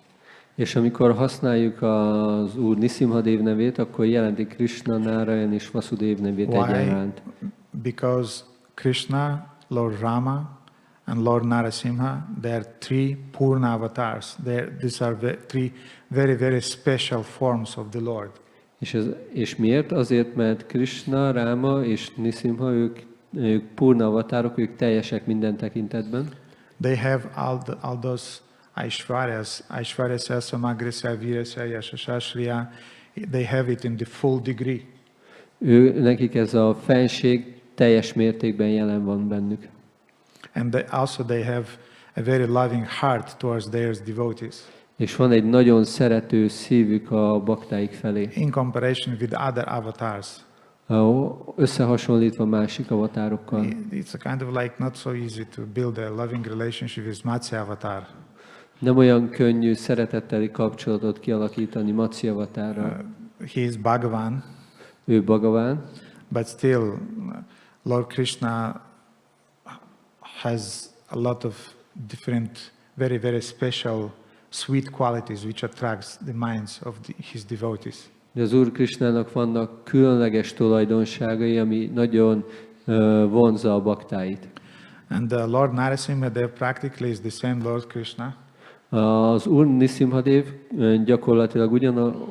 És amikor használjuk az Úr Nṛsimha Dev nevét, akkor jelenti Krishna, Narayan és Vasudev nevét egyaránt. Because Krishna, Lord Rama and Lord Narasimha, they are three Purna avatars. These are three very, very special forms of the Lord. És miért? Azért, mert Krishna, Rama és Nṛsimha, ők Purna avatárok, ők teljesek minden tekintetben. They have all those Aishvaryasya, Samagrasya, Virasya, Yashasya, they have it in the full degree. Nekik ez a fenség teljes mértékben jelen van bennük. And they have a very loving heart towards their devotees. És van egy nagyon szerető szívük a baktáik felé. In comparison with other avatars. Összehasonlítva másik avatárokkal. It's a kind of like not so easy to build a loving relationship with Matsya avatar. Nem olyan könnyű szeretetteli kapcsolatot kialakítani Matsya avatárral. He is Bhagavan. Ő Bhagavan. But still, Lord Krishna has a lot of different, very, very special, sweet qualities which attracts the minds of his devotees. De az Úr Krishnának vannak különleges tulajdonságai, ami nagyon vonzza a baktáit. And Lord Narasimha Dev practically is the same Lord Krishna. Az Úr Nṛsimha Dev gyakorlatilag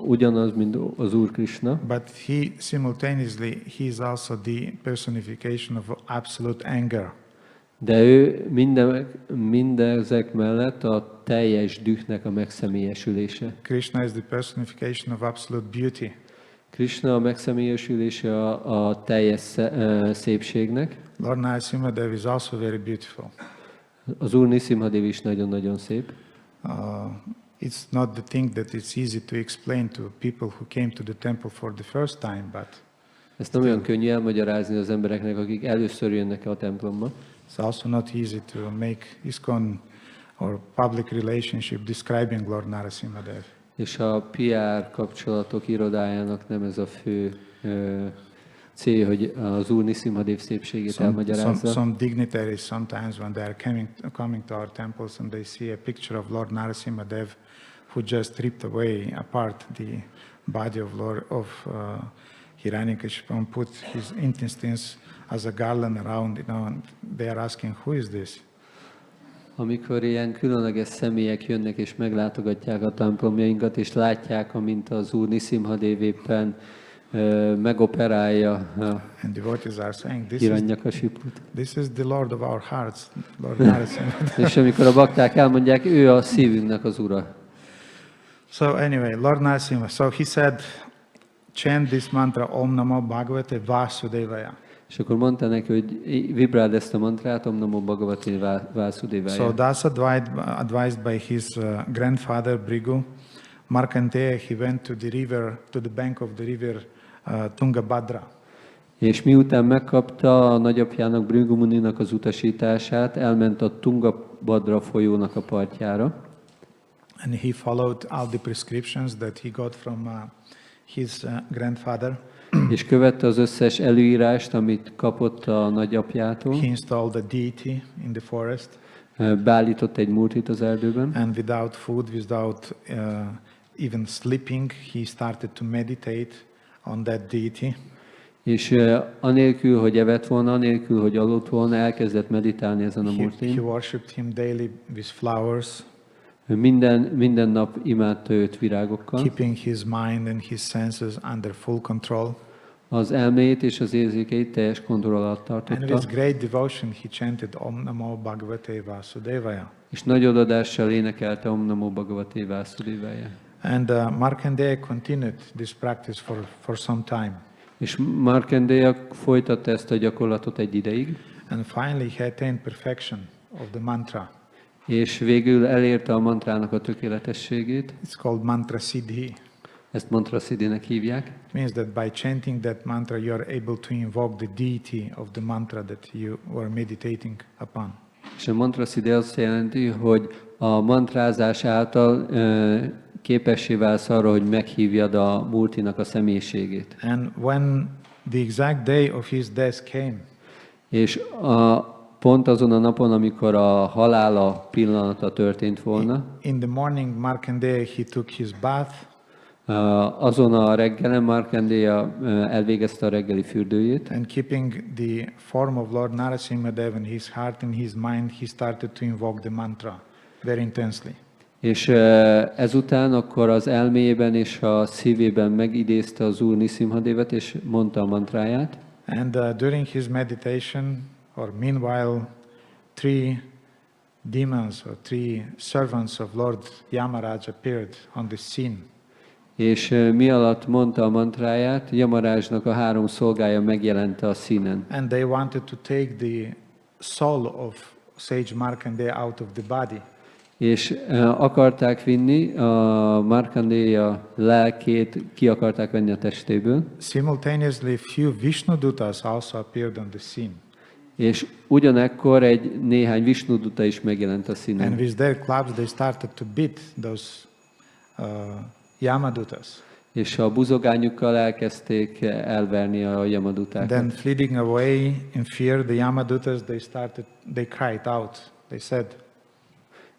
ugyanaz, mint az Úr Krishna. But he is also the personification of absolute anger. De ő mindezek mellett a teljes dühnek a megszemélyesülése. Krishna is the personification of absolute beauty. Krishna a megszemélyesülése a teljes szépségnek. Lord Narasimha Dev is also very beautiful. Az Úr Nṛsimha Dev is nagyon-nagyon szép. It's not the thing that it's easy to explain to people who came to the temple for the first time, but ezt nem olyan könnyű elmagyarázni az embereknek, akik először jönnek a templomba. It's also not easy to make ISKCON or public relationship describing Lord Narasimha Dev. És a PR kapcsolatok irodájának nem ez a fő cél, hogy az Úr Nṛsimha szépségét elmagyarázza. Some dignitaries sometimes when they are coming to our temples and they see a picture of Lord Narasimha Dev who just ripped away apart the body of Hiranyakashipu and put his intestines as a garland around, and they are asking, who is this? Amikor ilyen különleges személyek jönnek és meglátogatják a templomjainkat, és látják, amint az Úr Nṛsimha Dev éppen megoperálja Hiranyakashiput. This is the Lord of our hearts, Lord Narasimha. És amikor a bakták elmondják, ő a szívünknek az Ura. So anyway, Lord Narasimha, so he said, chant this mantra, Om Namo Bhagavate Vasudevaya. És akkor mondta neki, hogy vibráld ezt a mantrát, Om Namo Bhagavate Vasudevaya. So thus advised by his grandfather Bhrigu, Markandeya, he went to the river, to the bank of the river Tungabhadra. És miután megkapta a nagyapjának, Bhrigu Muninak az utasítását, elment a Tungabhadra folyónak a partjára. And he followed all the prescriptions that he got from his grandfather. És követte az összes előírást, amit kapott a nagyapjától. He installed a deity in the forest. Beállított egy múrtit az erdőben. And without food, without even sleeping, he started to meditate on that deity. És anélkül, hogy evett volna, anélkül, hogy aludt volna, elkezdett meditálni ezen a múrtin. He worshipped him daily with flowers. Minden nap imádta őt virágokkal. Keeping his mind and his senses under full control. Az elméjét és az érzékeit teljes kontroll alatt tartotta. And with great devotion he chanted Om Namo Bhagavate Vasudevaya. És nagy odadással énekelte Om Namo Bhagavate Vasudevaya. And Markandeya continued this practice for some time. És Markandeya folytatta ezt a gyakorlatot egy ideig. And finally he attained perfection of the mantra. És végül elérte a mantrának a tökéletességét. It's called mantra siddhi. Ezt mantra siddhinek hívják. It means that by chanting that mantra you are able to invoke the deity of the mantra that you were meditating upon. És a mantra siddhi azt jelenti, hogy a mantrázás által képessé válsz arra, hogy meghívjad a múrtinak a személyiségét. And when the exact day of his death came, és pont azon a napon, amikor a halála pillanata történt volna, in the morning Markandeya he took his bath. Azon a reggelen Markandeya elvégezte a reggeli fürdőjét. And keeping the form of Lord Narasimha Dev in his heart and his mind, he started to invoke the mantra very intensely. És ezután akkor az elméjében és a szívében megidézte az Úr Nṛsimha Devet, és mondta a mantráját. And during his meditation, or meanwhile, 3 demons or 3 servants of Lord Yamaraj appeared on the scene. És mi alatt mondta a mantráját, Yamarajnak a 3 szolgája megjelente a színen. And they wanted to take the soul of sage Markandeya out of the body. És akarták vinni a Markandeya lelkét, ki akarták venni a testéből. Simultaneously, few Vishnudutas also appeared on the scene. És ugyanekkor néhány Vishnuduta is megjelent a színen. And with their clubs they started to beat those Yamadutas. És a buzogányukkal elkezdték elverni a Yamadutákat. Then fleeing away in fear, the Yamadutas, they cried out. They said,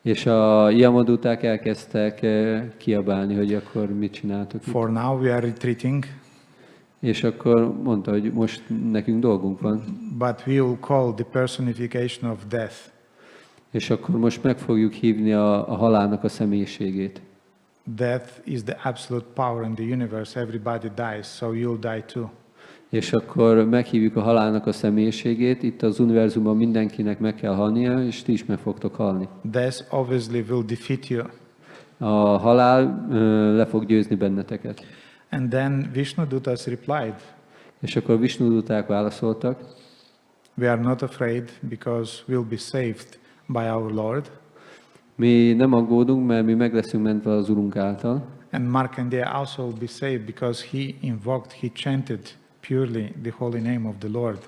és a Yamaduták elkezdtek kiabálni, hogy akkor mit csináltok itt. For now we are retreating. És akkor mondta, hogy most nekünk dolgunk van. But we will call the personification of death. És akkor most meg fogjuk hívni a halálnak a személyiségét. Death is the absolute power in the universe. Everybody dies, so you'll die too. És akkor meghívjuk a halálnak a személyiségét. Itt az univerzumban mindenkinek meg kell halnia, és ti is meg fogtok halni. Death obviously will defeat you. A halál le fog győzni benneteket. And then Vishnudutas replied. És akkor Vishnuduták válaszoltak. We are not afraid because we'll be saved by our Lord. Mi nem aggódunk, mert mi meg leszünk mentve az Urunk által. And Markandeya also will be saved because he chanted purely the holy name of the Lord.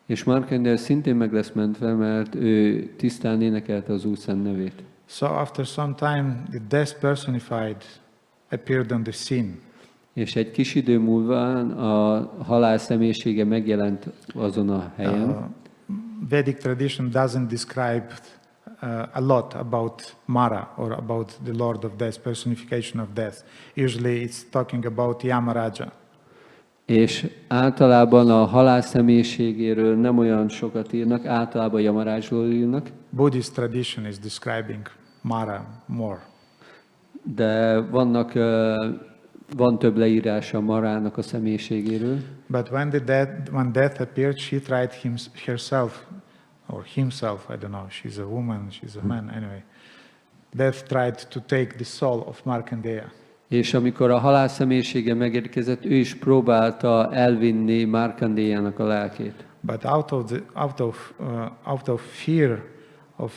És Markandeya szintén meg lesz mentve, mert ő tisztán énekelte az Úr szent nevét. So after some time, the death personified appeared on the scene. És egy kis idő múlva a halál személyisége megjelent azon a helyen. Vedic tradition doesn't describe a lot about Mara or about the Lord of Death, personification of death. Usually it's talking about Yamaraja. És általában a halál személyiségéről nem olyan sokat írnak, általában Yamarajról írnak. Buddhist tradition is describing Mara more. De van több leírása Marának a személyiségéről. But when death appeared, she tried herself, or himself, I don't know, she's a woman, she's a man, anyway. Death tried to take the soul of Markandeya. És amikor a halál személyisége megérkezett, ő is próbálta elvinni Markandéjának a lelkét. But out of fear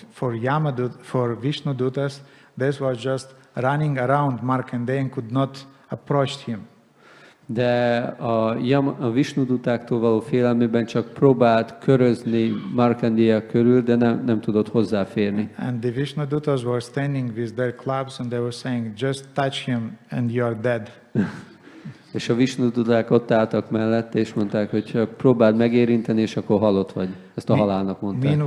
for Vishnudutas, this was just running around Markandeya and could not approach him. De a Vishnudutáktól való félelmében csak próbált körözni Markandeya körül, de nem tudott hozzáférni. And the Vishnudutas were standing with their clubs and they were saying, just touch him and you are dead. És a Vishnuduták ott álltak mellette, és mondták, hogy csak próbáld megérinteni, és akkor halott vagy. Ezt a halálnak mondták.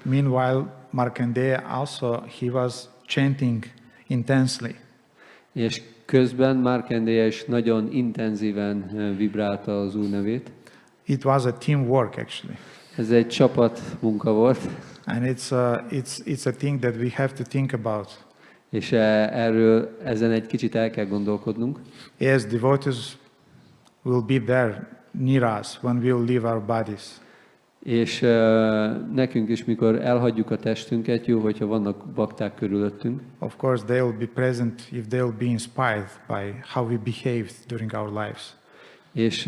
Meanwhile, Markandeya also, he was chanting intensely. És közben Markandeya is nagyon intenzíven vibrálta az Úr nevét. It was a teamwork actually. Ez egy csapat munka volt. And it's a thing that we have to think about. És ezen egy kicsit el kell gondolkodnunk. Yes, devotees will be there near us when we will leave our bodies. És nekünk is, mikor elhagyjuk a testünket, jó, hogyha vannak bakták körülöttünk. Of course, they will be present if they will be inspired by how we behaved during our lives. És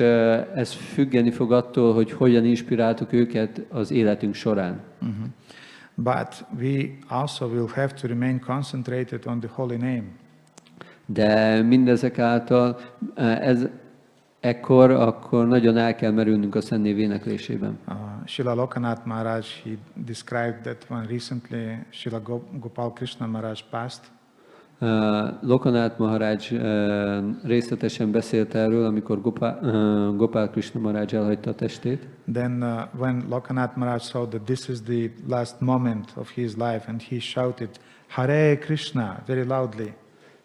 ez függeni fog attól, hogy hogyan inspiráltuk őket az életünk során. Mm-hmm. But we also will have to remain concentrated on the holy name. De mindezek által akkor nagyon el kell merülnünk a Szent Név éneklésében. Srila Lokanath Maharaj, he described that when recently Srila Gopal Krishna Maharaj passed. Lokanath Maharaj részletesen beszélt erről, amikor Gopal Krishna Maharaj elhagyta a testét. Then when Lokanath Maharaj saw that this is the last moment of his life and he shouted Hare Krishna very loudly.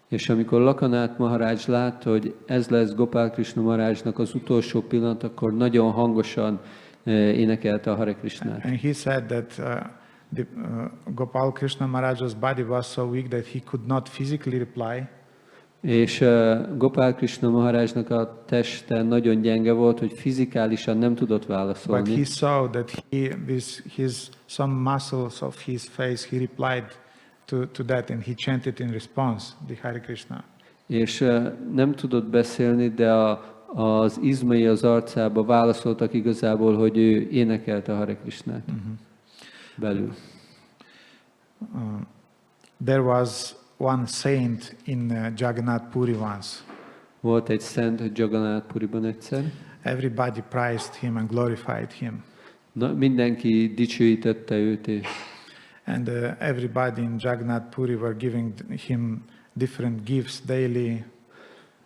És amikor Lokanath Maharaj látta, hogy ez lesz Gopal Krishna Maharajnak az utolsó pillanat, akkor nagyon hangosan énekelte a Hare Krishnát. And he said that Gopal Krishna Maharaj's body was so weak that he could not physically reply. És Gopal Krishna Maharajnak a teste nagyon gyenge volt, hogy fizikálisan nem tudott válaszolni. But he saw that with some muscles of his face he replied to that and he chanted in response the Hare Krishna. És nem tudott beszélni, de az izmai az arcába válaszoltak igazából, hogy ő énekelte a Hare Krishnát. Mm-hmm. Belül. There was one saint in Jagannath Puri once. Volt egy szent Jagannath Puriban egyszer. Everybody praised him and glorified him. Mindenki dicsőítette őt. And everybody in Jagannath Puri were giving him different gifts daily.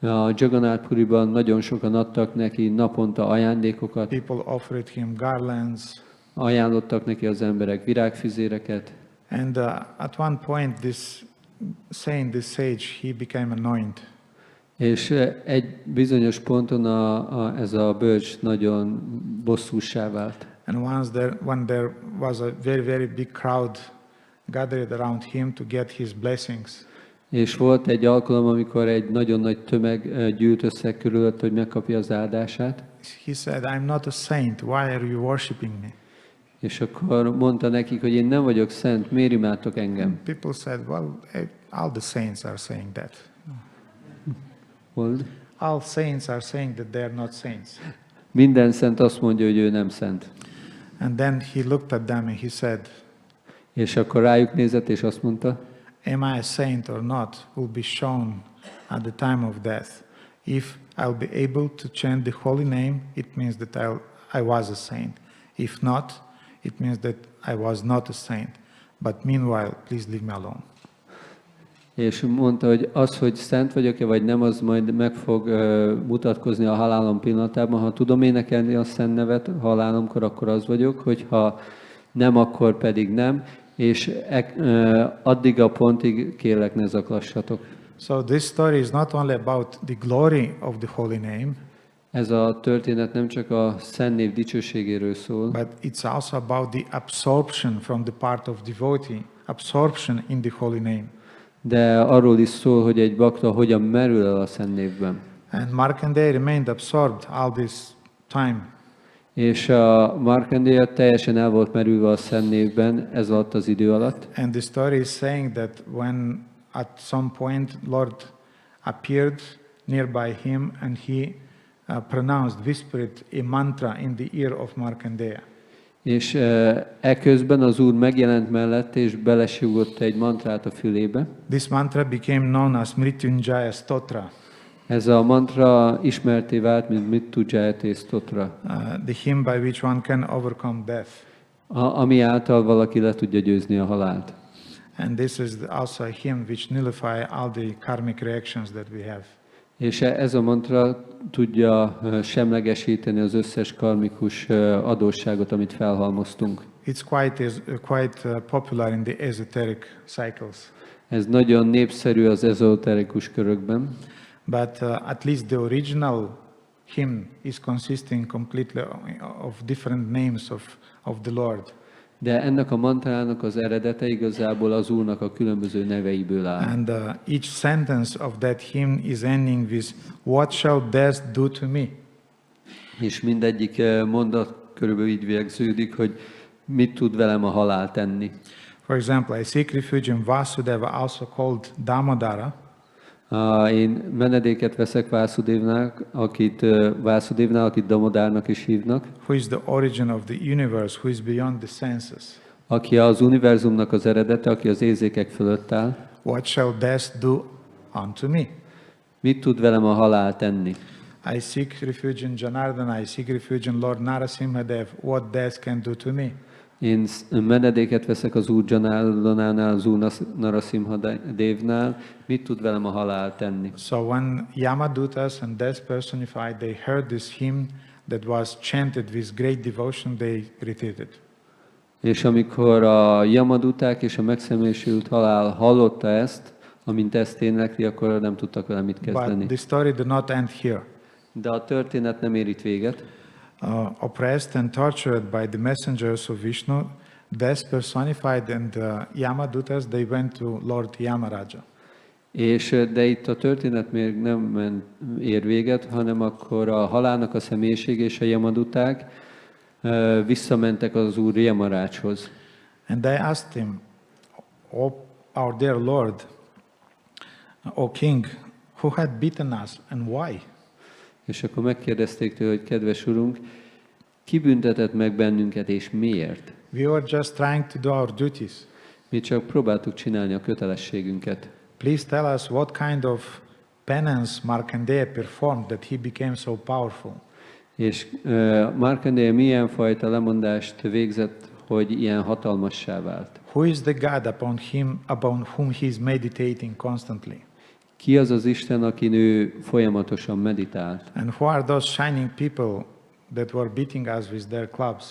A Jagannath Puriban nagyon sokan adtak neki naponta ajándékokat. People offered him garlands. Ajánlottak neki az emberek virágfüzéreket. And at one point this sage, he became annoyed. És egy bizonyos ponton ez a bölcs nagyon bosszússá vált. And when there was a very, very big crowd gathered around him to get his blessings. És volt egy alkalom, amikor egy nagyon nagy tömeg gyűlt össze körülött, hogy megkapja az áldását. He said, I'm not a saint, why are you worshiping me? És akkor mondta nekik, hogy én nem vagyok szent, miért imádtok engem? People said, well, all the saints are saying that. All saints are saying that they are not saints. Minden szent azt mondja, hogy ő nem szent. And then he looked at them and he said, és akkor rájuk nézett és azt mondta, am I a saint or not will be shown at the time of death. If I'll be able to chant the holy name, it means that I was a saint. If not, it means that I was not a saint. But meanwhile, please leave me alone. És mondta, hogy az, hogy szent vagyok-e vagy nem, az majd meg fog mutatkozni a halálom pillanatában. Ha tudom énekelni a szent nevet halálomkor, akkor az vagyok, hogyha nem, akkor pedig nem. És addig a pontig kérlek, ne zaklassatok. So this story is not only about the glory of the holy name, ez a történet nem csak a szent név dicsőségéről szól, but it's also about the absorption from the part of devotee, absorption in the holy name. De arról is szól, hogy egy bakta hogyan merül el a szent névben. And Markandeya remained absorbed all this time. És a Markandeya teljesen el volt merülve a szent névben ez alatt az idő alatt. And the story is saying that when at some point Lord appeared nearby him and he pronounced, whispered a mantra in the ear of Markandeya. És eközben az Úr megjelent mellett, és belesúgott egy mantrát a fülébe. This mantra became known as Mrityunjaya Stotra. Ez a mantra ismerté vált, mint Mrityunjaya Stotra. The hymn by which one can overcome death. Ami által valaki le tudja győzni a halált. And this is also a hymn which nullify all the karmic reactions that we have. És ez a mantra tudja semlegesíteni az összes karmikus adósságot, amit felhalmoztunk. It's quite popular in the esoteric cycles. Ez nagyon népszerű az ezoterikus körökben. But at least the original hymn is consisting completely of different names of the Lord. De ennek a mantrának az eredete igazából az Úrnak a különböző neveiből áll. And each sentence of that hymn is ending with "What shall death do to me?" És mindegyik mondat körülbelül így végződik, hogy mit tud velem a halál tenni. For example, I seek refuge in Vasudeva, also called Damodara. Én menedéket veszek Vásudévnál, akit Damodárnak is hívnak. Who is the origin of the universe, who is beyond the senses. Aki az univerzumnak az eredete, aki az érzékek fölött áll. What shall death do unto me? Mit tud velem a halál tenni? I seek refuge in Janardana, I seek refuge in Lord Narasimha Dev. What death can do to me? Én menedéket veszek az Úr Janardanánál, az Úr Narasimha Devnál. Mit tud velem a halál tenni? So when Yamadutas and death personified, they heard this hymn that was chanted with great devotion, they repeated. És amikor a Yamaduták és a megszemlésült halál hallotta ezt, amint ezt énekli, akkor nem tudtak vele mit kezdeni. But the story did not end here. De a történet nem ér itt véget. Oppressed and tortured by the messengers of Vishnu, death personified and Yamadutas, they went to Lord Yamaraja. De itt a történet még nem ér véget, hanem akkor a halálnak a személyiség és a Yamaduták visszamentek az Úr Yamarácshoz. And they asked him, "O our dear Lord, O King, who had beaten us and why?" És akkor megkérdezték tőle, hogy kedves Urunk, ki büntetett meg bennünket és miért? We were just trying to do our duties. Mi csak próbáltuk csinálni a kötelességünket. Please tell us what kind of penance Markandeya performed that he became so powerful. És Markandeya milyen fajta lemondást végzett, hogy ilyen hatalmassá vált? Who is the God upon whom he is meditating constantly? Ki az az Isten, akin ő folyamatosan meditált? And who are those shining people that were beating us with their clubs?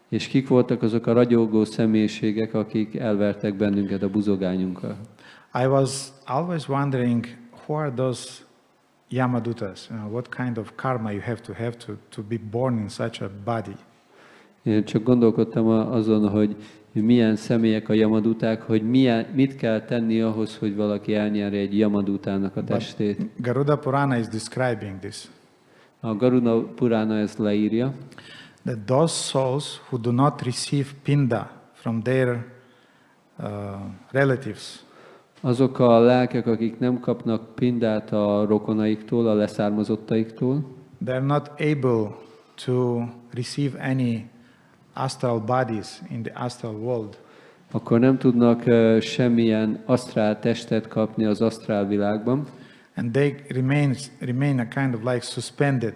És kik voltak azok a ragyogó személyiségek, akik elvertek bennünket a buzogányunkkal? I was always wondering, who are those Yamadutas? What kind of karma you have to be born in such a body? Én csak gondolkodtam azon, hogy milyen személyek a Yamaduták, hogy mit kell tenni ahhoz, hogy valaki elnyerje egy Yamadutának a testét. Garuda Purana is describing this. A Garuda Purana ezt leírja. That those souls who do not receive pinda from their relatives. Azok a lelkek, akik nem kapnak pindát a rokonaiktól, a leszármazottaiktól. They're not able to receive any astral bodies in the astral world. Akkor nem tudnak semmilyen asztrál testet kapni az asztrál világban. And they remain a kind of like suspended.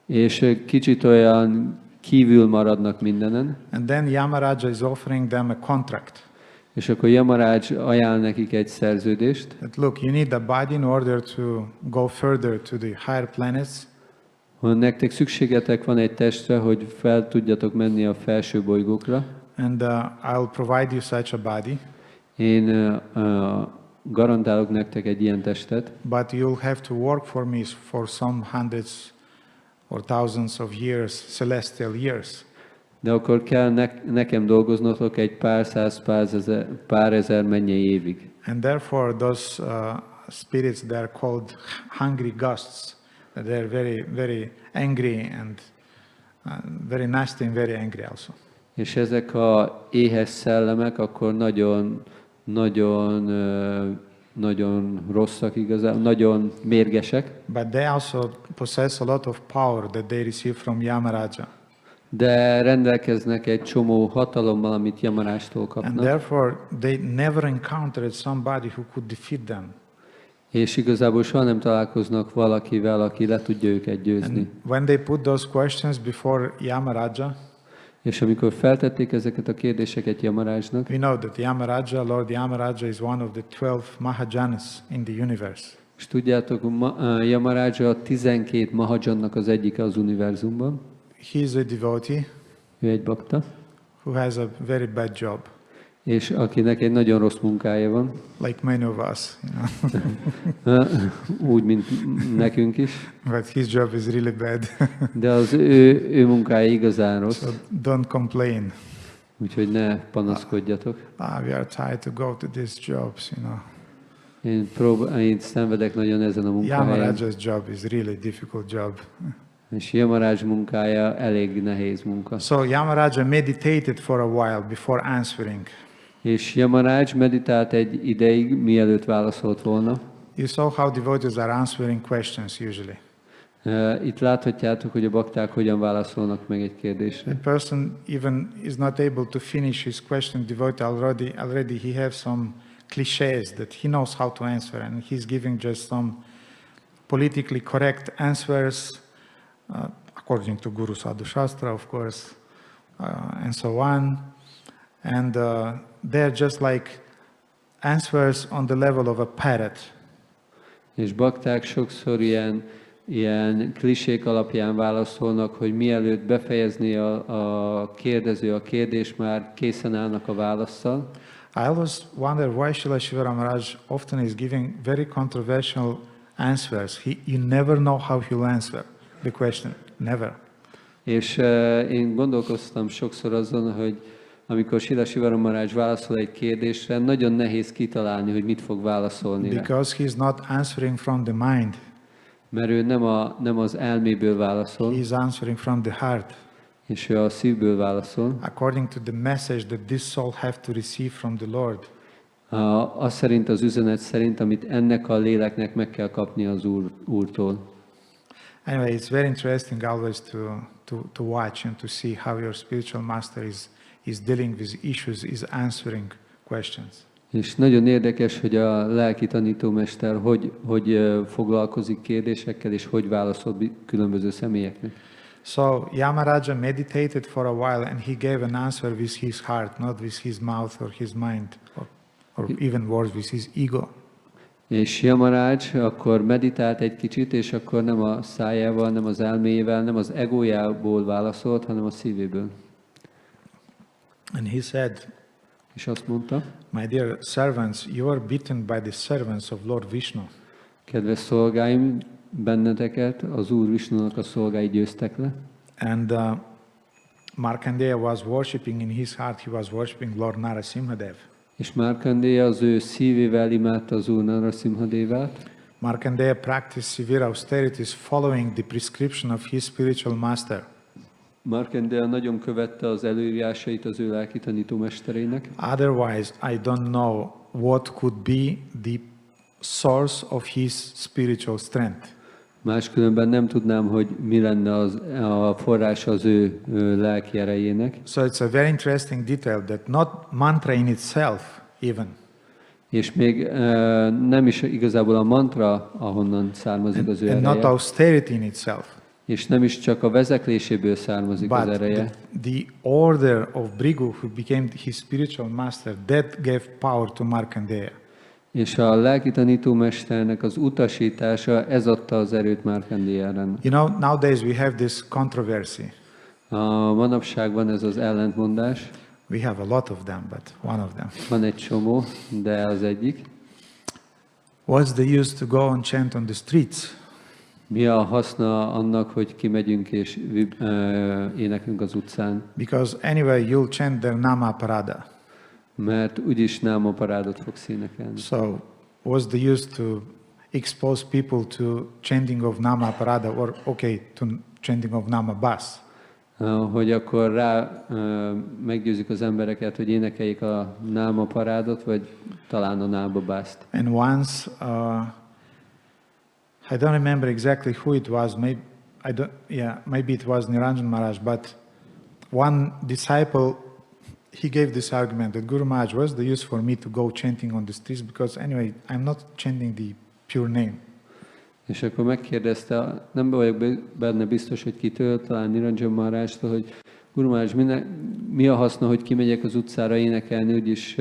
És kicsit olyan kívül maradnak mindenen. And then Yamaraja is offering them a contract. És akkor Yamaraj ajánl nekik egy szerződést. That look, you need a body in order to go further to the higher planets. Ha nektek szükségetek van egy testre, hogy fel tudjatok menni a felső bolygókra. And I'll provide you such a body. Én garantálok nektek egy ilyen testet. But you'll have to work for me for some hundreds or thousands of years, celestial years. De akkor kell nekem dolgoznotok egy pár száz, pár ezer mennyei évig. And therefore those spirits, they're called hungry ghosts. They're very, very angry and very nasty and very angry also. És ezek a éhes szellemek akkor nagyon rosszak igazán, nagyon mérgesek. But they also possess a lot of power that they receive from Yamaraja. De rendelkeznek egy csomó hatalommal, amit Yamarástól And kapnak. therefore they never encountered somebody who could defeat them. És igazából soha nem találkoznak valakivel, aki le tudja őket győzni. And when they put those questions before Yamaraja, És amikor feltették ezeket a kérdéseket Yamarajnak, we know that Yamaraja, Lord Yamaraja is one of the 12 Mahajanas in the universe. és tudjátok, Yamaraja a 12 Mahajannak az egyike az univerzumban. He is a devotee Ő egy bakta, who has a very bad job, és akinek egy nagyon rossz munkája van, like many of us, you know. úgy, mint nekünk is, But his job is really bad. de az ő munkája igazán rossz, So don't complain. úgyhogy ne panaszkodjatok. We are tired to go to these jobs, you know. Én szenvedek nagyon ezen a munkahelyen, Yamaraja's job is really difficult job. és Yamaraj munkája elég nehéz munka. So Yamaraja meditated for a while before answering. És Yamaraj meditált egy ideig, mielőtt válaszolt volna. You saw how devotees are answering questions usually. Itt láthatjátok, hogy a bakták hogyan válaszolnak meg egy kérdésre. A person even is not able to finish his question, devotee already he has some clichés that he knows how to answer, and he's giving just some politically correct answers according to Guru Sadhu Shastra, of course, and so on. And they're just like answers on the level of a parrot. És bakták sokszor ilyen klisék alapján válaszolnak, hogy mielőtt befejezni a kérdező a kérdést, már készen állnak a válasszal. I always wonder why Srila Shiva Ramaraj often is giving very controversial answers. You never know how he'll answer the question. Never. És én gondolkoztam sokszor azon, hogy amikor Srila Shiva Ramaraj válaszol egy kérdésre, nagyon nehéz kitalálni, hogy mit fog válaszolni rá. Because he's not answering from the mind. Mert ő nem az elméből válaszol, He's answering from the heart. és ő a szívből válaszol. According to the message that this soul have to receive from the Lord. Az szerint, az üzenet szerint, amit ennek a léleknek meg kell kapni az Úrtól. Anyway, it's very interesting always to watch and to see how your spiritual master is dealing with issues, is answering questions. És nagyon érdekes, hogy a lelki tanítómester hogy foglalkozik kérdésekkel, és hogy válaszol különböző személyeknek. So Yamaraja meditated for a while and he gave an answer with his heart, not with his mouth or his mind, or even worse, with his ego. És Yamaraj akkor meditált egy kicsit, és akkor nem a szájával, nem az elméjével, nem az egójából válaszolt, hanem a szívéből. And he said, És azt mondta, my dear servants, you are beaten by the servants of Lord Vishnu. kedves szolgáim, benneteket az Úr Visnunak a szolgái győztek le. And Markandeya was worshipping in his heart, he was worshipping Lord Narasimha Dev. És Markandeya az ő szívével imádta az Úr Narasimha Devát. Markandeya practiced severe austerities following the prescription of his spiritual master. Markandeya nagyon követte az előírásait az ő lelki tanítómesterének. Otherwise, I don't know what could be the source of his spiritual strength. Máskülönben nem tudnám, hogy mi lenne a forrása az ő lelki erejének. So it's a very interesting detail that not mantra in itself even. És még nem is igazából a mantra, ahonnan származik az ő And not ereje, austerity in itself. És nem is csak a vezekléséből származik az but ereje, the order of Bhrigu, who became his spiritual master, that gave power to Markandeya. és a lelki tanítómesternek az utasítása, ez adta az erőt Markandéjának. You know, nowadays we have this controversy. A manapságban ez az ellentmondás, We have a lot of them, but one of them. van egy csomó, de az egyik. What's the use to go and chant on the streets? Mi a haszna annak, hogy kimegyünk és éneklünk az utcán? Because anyway, you'll chant their Nama Parada. Mert úgyis náma parádot fogsz énekelni. So, what's the use to expose people to chanting of Nama Parada or, okay, to chanting of Nama Bas? Hogy akkor rá meggyőzik az embereket, hogy énekeljék a náma parádot, vagy talán a náma bászt. And once, I don't remember exactly who it was, maybe it was Niranjan Maharaj, but one disciple, he gave this argument that Guru Maharaj, what's the use for me to go chanting on the streets, because anyway, I'm not chanting the pure name. És akkor megkérdezte, nem vagyok benne biztos, hogy kitől, talán Niranjan Maharajtól, hogy Guru Maharaj, mi a haszna, hogy kimegyek az utcára énekelni, úgyis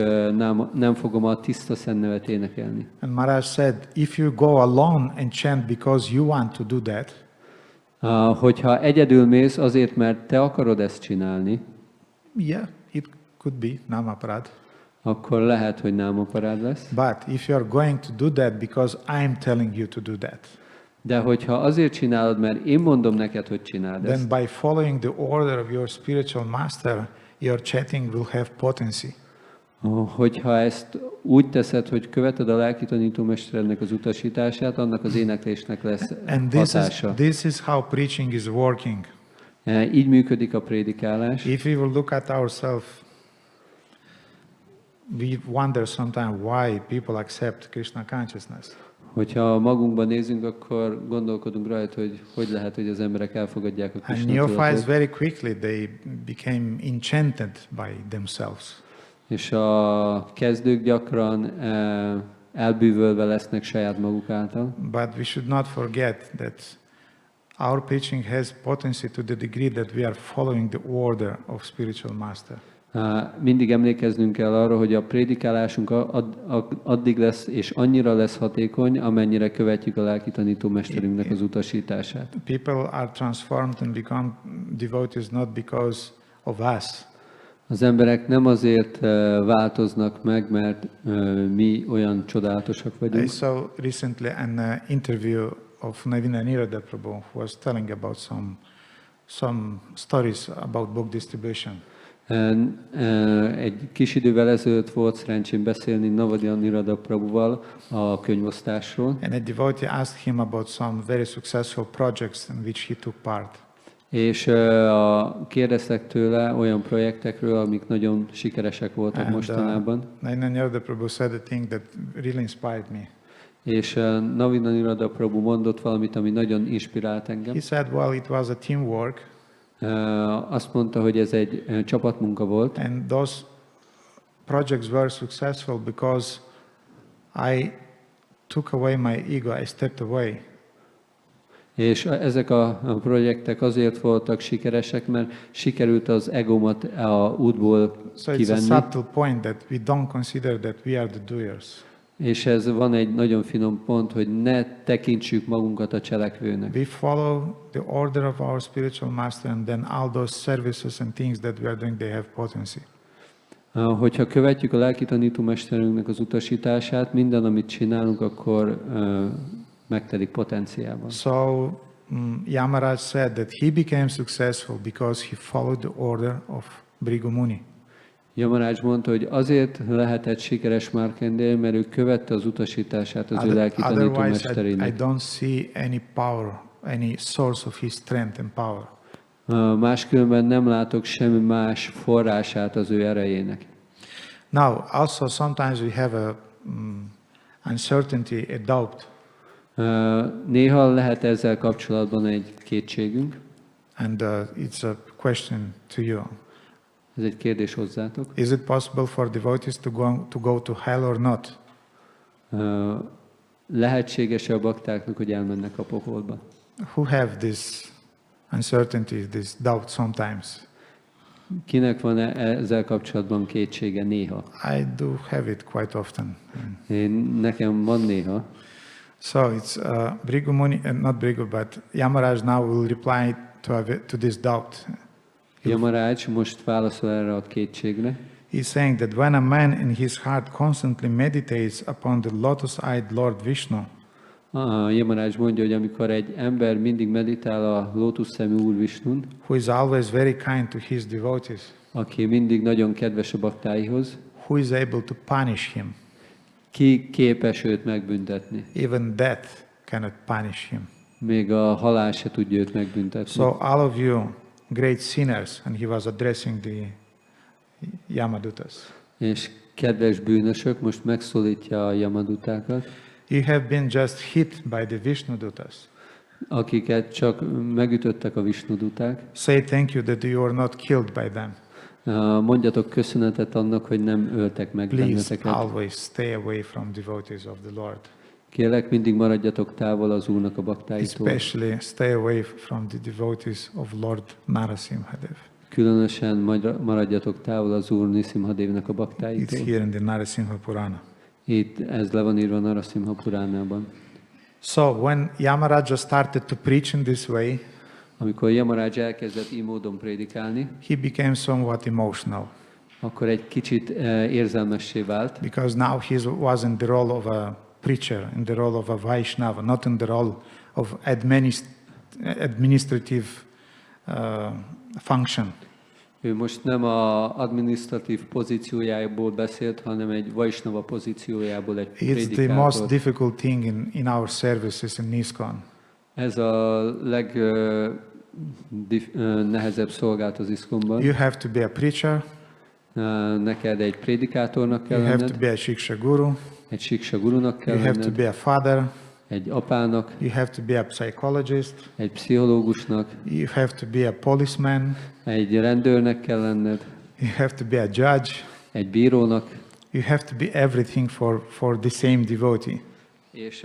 nem fogom a tiszta szent nevet énekelni. And Maharaj said, if you go alone and chant because you want to do that, hogyha egyedül mész azért, mert te akarod ezt csinálni, yeah, it could be Namaparad. akkor lehet, hogy námaparád lesz. But if you are going to do that because I'm telling you to do that, De hogyha azért csinálod, mert én mondom neked, hogy csináld then ezt, by following the order of your spiritual master, your chanting will have potency. hogyha ezt úgy teszed, hogy követed a lelki tanítómesterednek az utasítását, annak az éneklésnek lesz And hatása. this is how preaching is working. Így működik a prédikálás. If we will look at ourselves, we wonder sometimes why people accept Krishna consciousness. Hogyha magunkban nézünk, akkor gondolkodunk rajta, hogy lehet, hogy az emberek elfogadják a And Krishna neophytes tudatot. very quickly they became enchanted by themselves. És a kezdők gyakran elbűvölve lesznek saját maguk által. But we should not forget that our preaching has potency to the degree that we are following the order of spiritual master. Mindig emlékeznünk kell arra, hogy a prédikálásunk addig lesz, és annyira lesz hatékony, amennyire követjük a lelki tanítómesterünknek az utasítását. People are transformed and become devotees not because of us. Az emberek nem azért változnak meg, mert mi olyan csodálatosak I vagyunk. saw recently an interview of Navina Nirada Prabhu who was telling about some stories about book distribution. Egy kis idővel ezelőtt volt szerencsém beszélni Navadja Nirada Prabhuval a könyvosztásról, And a devotee asked him about some very successful projects in which he took part. és kérdeztek tőle olyan projektekről, amik nagyon sikeresek voltak mostanában. Navina Nirada Prabhu said a thing that really inspired me. És Navina Nirada Prabhu mondott valamit, ami nagyon inspirált engem. He said, well, it was a teamwork, Azt mondta, hogy ez egy csapatmunka volt, and those projects were successful because I took away my ego, I stepped away. és ezek a projektek azért voltak sikeresek, mert sikerült az egómat a útból So it's a kivenni. subtle point that we don't consider that we are the doers. És ez van egy nagyon finom pont, hogy ne tekintsük magunkat a cselekvőnek. We follow the order of our spiritual master, and then all those services and things that we are doing, they have potency. Hogyha követjük a lelki tanítómesterünknek az utasítását, minden, amit csinálunk, akkor megtelik potenciálban. So Yamaraj said that he became successful because he followed the order of Bhrigu Muni. Yamaraj mondta, hogy azért lehetett sikeres Markandeya, mert ő követte az utasítását az ő lelki Otherwise, I tanítómesterének. don't see any power, any source of his strength and power. Máskülönben nem látok semmi más forrását az ő erejének. Now, also sometimes we have a uncertainty, a doubt, Néha lehet ezzel kapcsolatban egy kétségünk. and it's a question to you. Ez egy kérdés hozzátok. Is it possible for devotees to go to hell or not? Lehetséges-e a baktáknak, hogy elmennek a pokolba? Who have this uncertainty, this doubt sometimes? Kinek van ezzel kapcsolatban kétsége néha? I do have it quite often. Nekem van néha. So it's Bhrigu Muni, not Bhrigu, but Yamaraj now will reply to this doubt. Yamaraj most válaszol erre a kétségre. He's saying that when a man in his heart constantly meditates upon the lotus-eyed Lord Vishnu, Yamaraj mondja, hogy amikor egy ember mindig meditál a lótuszszemű Úr Visnun, who is always very kind to his devotees, aki mindig nagyon kedves a baktáihoz, who is able to punish him? Ki képes őt megbüntetni? Even death cannot punish him. Még a halál se tudja őt megbüntetni. So all of you great sinners, and he was addressing the Yamadutas. És kedves bűnösök, most megszólítja a Yamadutákat. You have been just hit by the Vishnudutas. Akiket csak megütöttek a Vishnuduták. Say thank you that you are not killed by them. Mondjatok köszönetet annak, hogy nem öltek meg benneteket. Please always stay away from devotees of the Lord. Kérlek, mindig maradjatok távol az Úrnak a baktáitól. Especially stay away from the devotees of Lord Narasimha. Különösen maradjatok távol az Úr Nṛsimha-devnek a baktáitól. It's here in the Narasimha Purana. Itt ez le van írva a Narasimha Puránában. So when Yamaraja started to preach in this way, amikor Yamaraj elkezdett így módon prédikálni, he became somewhat emotional. Akkor egy kicsit érzelmessé vált. Because now he was in the role of a preacher, in the role of a Vaishnava, not in the role of administrative function. Ő most nem az adminisztratív pozíciójából beszélt, hanem egy Vaishnava pozíciójából egy prédikátor. It's the most difficult thing in our services in ISKCON. Ez a legnehezebb szolgálat az ISKCON-ban. You have to be a preacher. Neked egy prédikátornak kell lenned. You have lenned. to be a shiksha guru. Egy shiksha gurunak kell you lenned. You have to be a father. Egy apának. You have to be a psychologist. Egy pszichológusnak. You have to be a policeman. Egy rendőrnek kell lenned. You have to be a judge. Egy bírónak. You have to be everything for the same devotee. És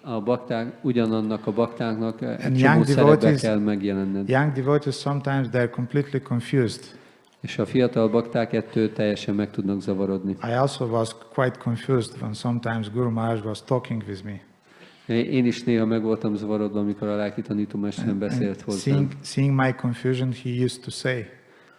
a bakták, ugyanannak a baktáknak egy csomó szerepbe kell megjelenned. Young devotees sometimes they're completely confused. És a fiatal bakták ettől teljesen meg tudnak zavarodni. I also was quite confused when sometimes Guru Maharaj was talking with me. Én is néha meg voltam zavarodva, amikor a lelki tanítómesterem beszélt hozzám. Seeing my confusion, he used to say.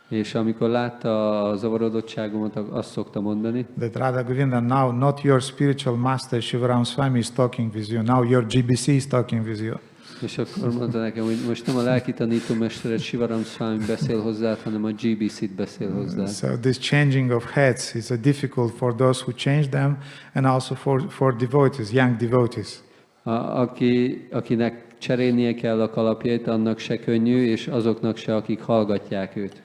És amikor látta a zavarodottságomat, azt szokta mondani. That Radha Govinda, now not your spiritual master Shiva Swami is talking with you, now your GBC is talking with you. És akkor mondta nekem, hogy most nem a lelki tanítómestered Shiva Swami beszél hozzád, hanem a GBC-t beszél hozzád. So this changing of heads is difficult for those who change them, and also for devotees, young devotees. Akinek cserélnie kell a kalapjait, annak se könnyű, és azoknak se, akik hallgatják őt.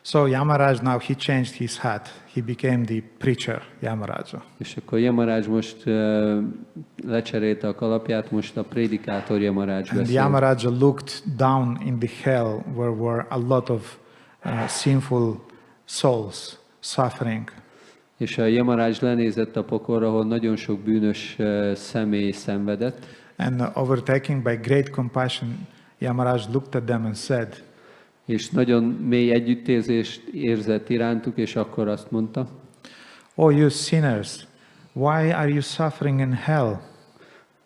So Yamaraj now he changed his hat. He became the preacher, Yamaraja. És akkor Yamaraj most lecserélte a kalapját, most a prédikátor Yamaraj beszél. And Yamaraja looked down in the hell where were a lot of sinful souls suffering. És a Yamaraj lenézett a pokolra, ahol nagyon sok bűnös személy szenvedett. And overtaken by great compassion, Yamaraj looked at them and said, és nagyon mély együttérzést érzett irántuk, és akkor azt mondta, Oh, you sinners, why are you suffering in hell?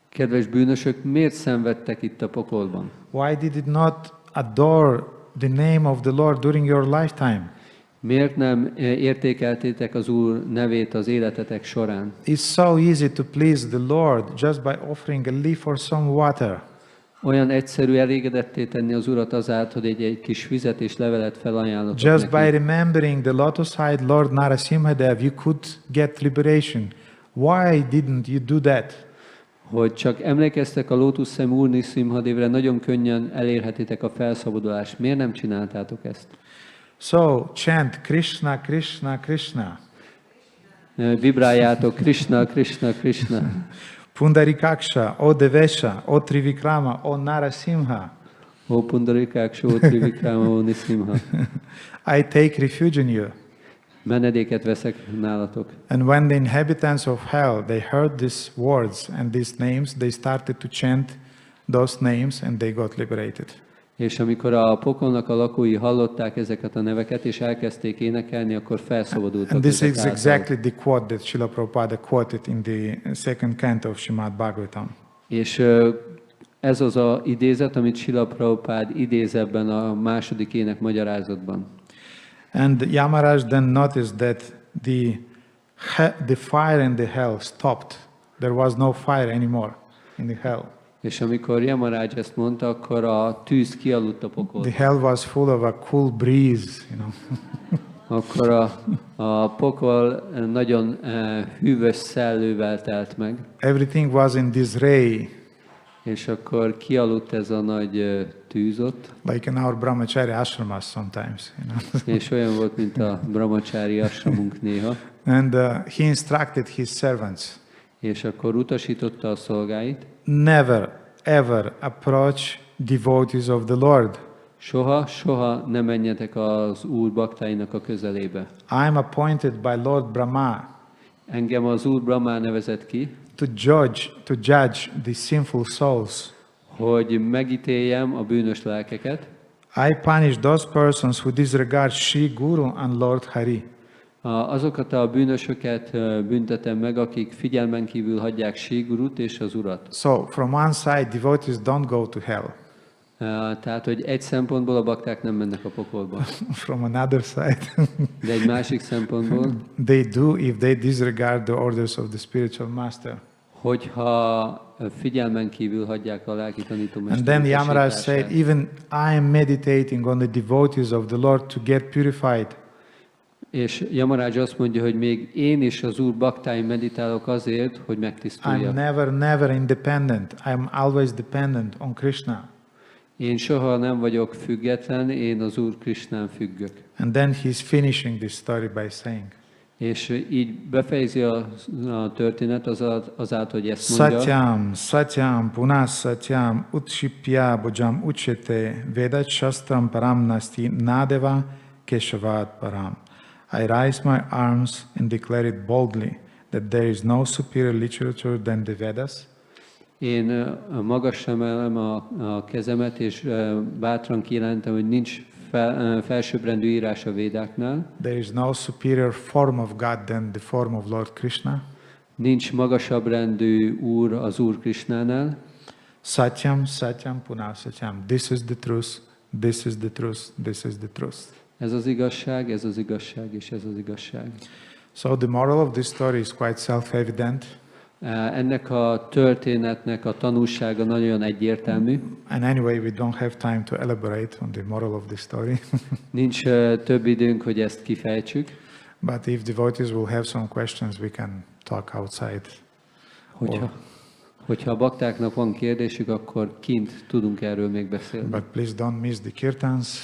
Kedves bűnösök, miért szenvedtek itt a pokolban? Why did it not adore the name of the Lord during your lifetime? Miért nem értékeltétek az Úr nevét az életetek során? It's so easy to please the Lord just by offering a leaf or some water. Olyan egyszerű elégedetté tenni az Urat azáltal, hogy egy kis vizet és levelet felajánlotok Just neki. by remembering the lotus-eyed Lord Narasimha Dev, you could get liberation. Why didn't you do that? Hogy csak emlékeztek a lótuszszem Úr Nṛsimha-devre, nagyon könnyen elérhetitek a felszabadulást. Miért nem csináltátok ezt? So, chant Krishna, Krishna, Krishna. Vibráljátok Krishna, Krishna, Krishna. Pundarikaksha, O Devesha, O Trivikrama, O Narasimha. O Pundarikaksha, O Trivikrama, O Nṛsimha. I take refuge in you. Menedéket veszek nálatok. And when the inhabitants of hell, they heard these words and these names, they started to chant those names and they got liberated. És amikor a pokolnak a lakói hallották ezeket a neveket, és elkezdték énekelni, akkor felszabadultak. And this ezek is által. exactly the quote that Srila Prabhupada quoted in the second canto of Srimad Bhagavatam. És ez az a idézet, amit Srila Prabhupada idéz ebben a második ének magyarázatban. And Yamaraj then noticed that the fire in the hell stopped. There was no fire anymore in the hell. És amikor Yamaraj ezt mondta, akkor a tűz kialudt a pokolban. The hell was full of a cool breeze, you know. Akkor a pokol nagyon hűvös szellővel telt meg. Everything was in disarray. És akkor kialudt ez a nagy tűz ott. Like in our brahmachari ashramas sometimes, you know. És olyan volt, mint a brahmachari ashramunk néha. And he instructed his servants. És akkor utasította a szolgáit. Never, ever approach devotees of the Lord. Soha ne menjetek az Úr baktáinak a közelébe. I am appointed by Lord Brahma. Engem az Úr Brahma nevezett ki, To judge the sinful souls. hogy megítéljem a bűnös lelkeket. I punish those persons who disregard Sri Guru and Lord Hari. Azokat a bűnösöket büntetem meg, akik figyelmen kívül hagyják Sri Gurut és az Urat. So, from one side, devotees don't go to hell. Tehát, hogy egy szempontból a bakták nem mennek a pokolba. From another side, De egy másik szempontból, they do if they disregard the orders of the spiritual master. hogyha figyelmen kívül hagyják a lelki tanítómester. And then Yamaraj said, utasítását. even I am meditating on the devotees of the Lord to get purified. És Yamaraj azt mondja, hogy még én is az Úr baktáin meditálok azért, hogy I'm megtisztuljak. never independent. I'm always dependent on Krishna. Én soha nem vagyok független, én az Úr Krishnán függök. And then he's finishing this story by saying, És így befejezi a történet azáltal, hogy ezt mondja. Satyam, punah satyam, utshipya bhujam uchete, vedat shastram param nasti nadeva keshavat param. I raise my arms and declare it boldly that there is no superior literature than the Vedas. Én magasra emelem a kezemet, és bátran kijelentem, hogy nincs felsőbbrendű írás a védáknál. There is no superior form of God than the form of Lord Krishna. Nincs magasabb rendű úr az Úr Krishnánál. Satyam, satyam, punah satyam. This is the truth, this is the truth, this is the truth. Ez az igazság, ez az igazság, és ez az igazság. So the moral of this story is quite self-evident. Ennek a történetnek a tanulsága nagyon egyértelmű. And anyway, we don't have time to elaborate on the moral of the story. Nincs több időnk, hogy ezt kifejtsük. But if devotees will have some questions, we can talk outside. Hogyha a baktáknak van kérdésük, akkor kint tudunk erről még beszélni. But please don't miss the kirtans.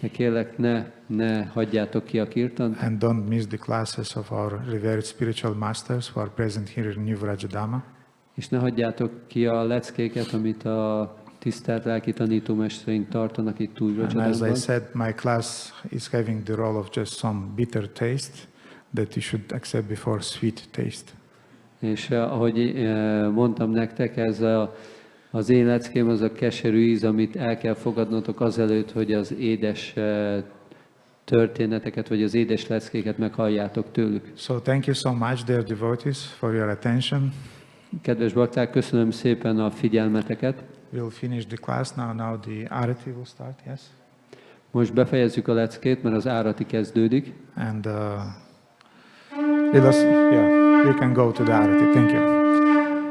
De kérlek, ne hagyjátok ki a kirtant. And don't miss the classes of our revered spiritual masters who are present here in New Vrajadama. És ne hagyjátok ki a leckéket, amit a tisztelt lelki tanítómestereink tartanak itt And as I Vrajadamban. said, my class is having the role of just some bitter taste that you should accept before sweet taste. És ahogy mondtam nektek, ez az én leckém az a keserű íz, amit el kell fogadnotok azelőtt, hogy az édes történeteket, vagy az édes leckéket meghalljátok tőlük. So thank you so much, dear devotees, for your attention. Kedves bakták, köszönöm szépen a figyelmeteket. We'll finish the class now. Now the arati will start, yes? Most befejezzük a leckét, mert az árati kezdődik. And we can go to the arati. Thank you.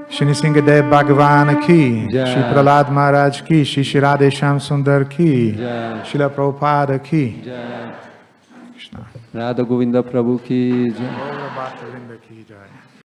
Śrī Nṛsimha Dev Bhagavan ki, Jai. Śrī Prahlad Maharaj ki, Śrī Radhe Shyam Sundar ki, Jai. Śrīla Prabhupada ki. Jai. Krishna. Radha Govinda Prabhu ki. Jai. Gaura Bhakta Vrinda ki jai.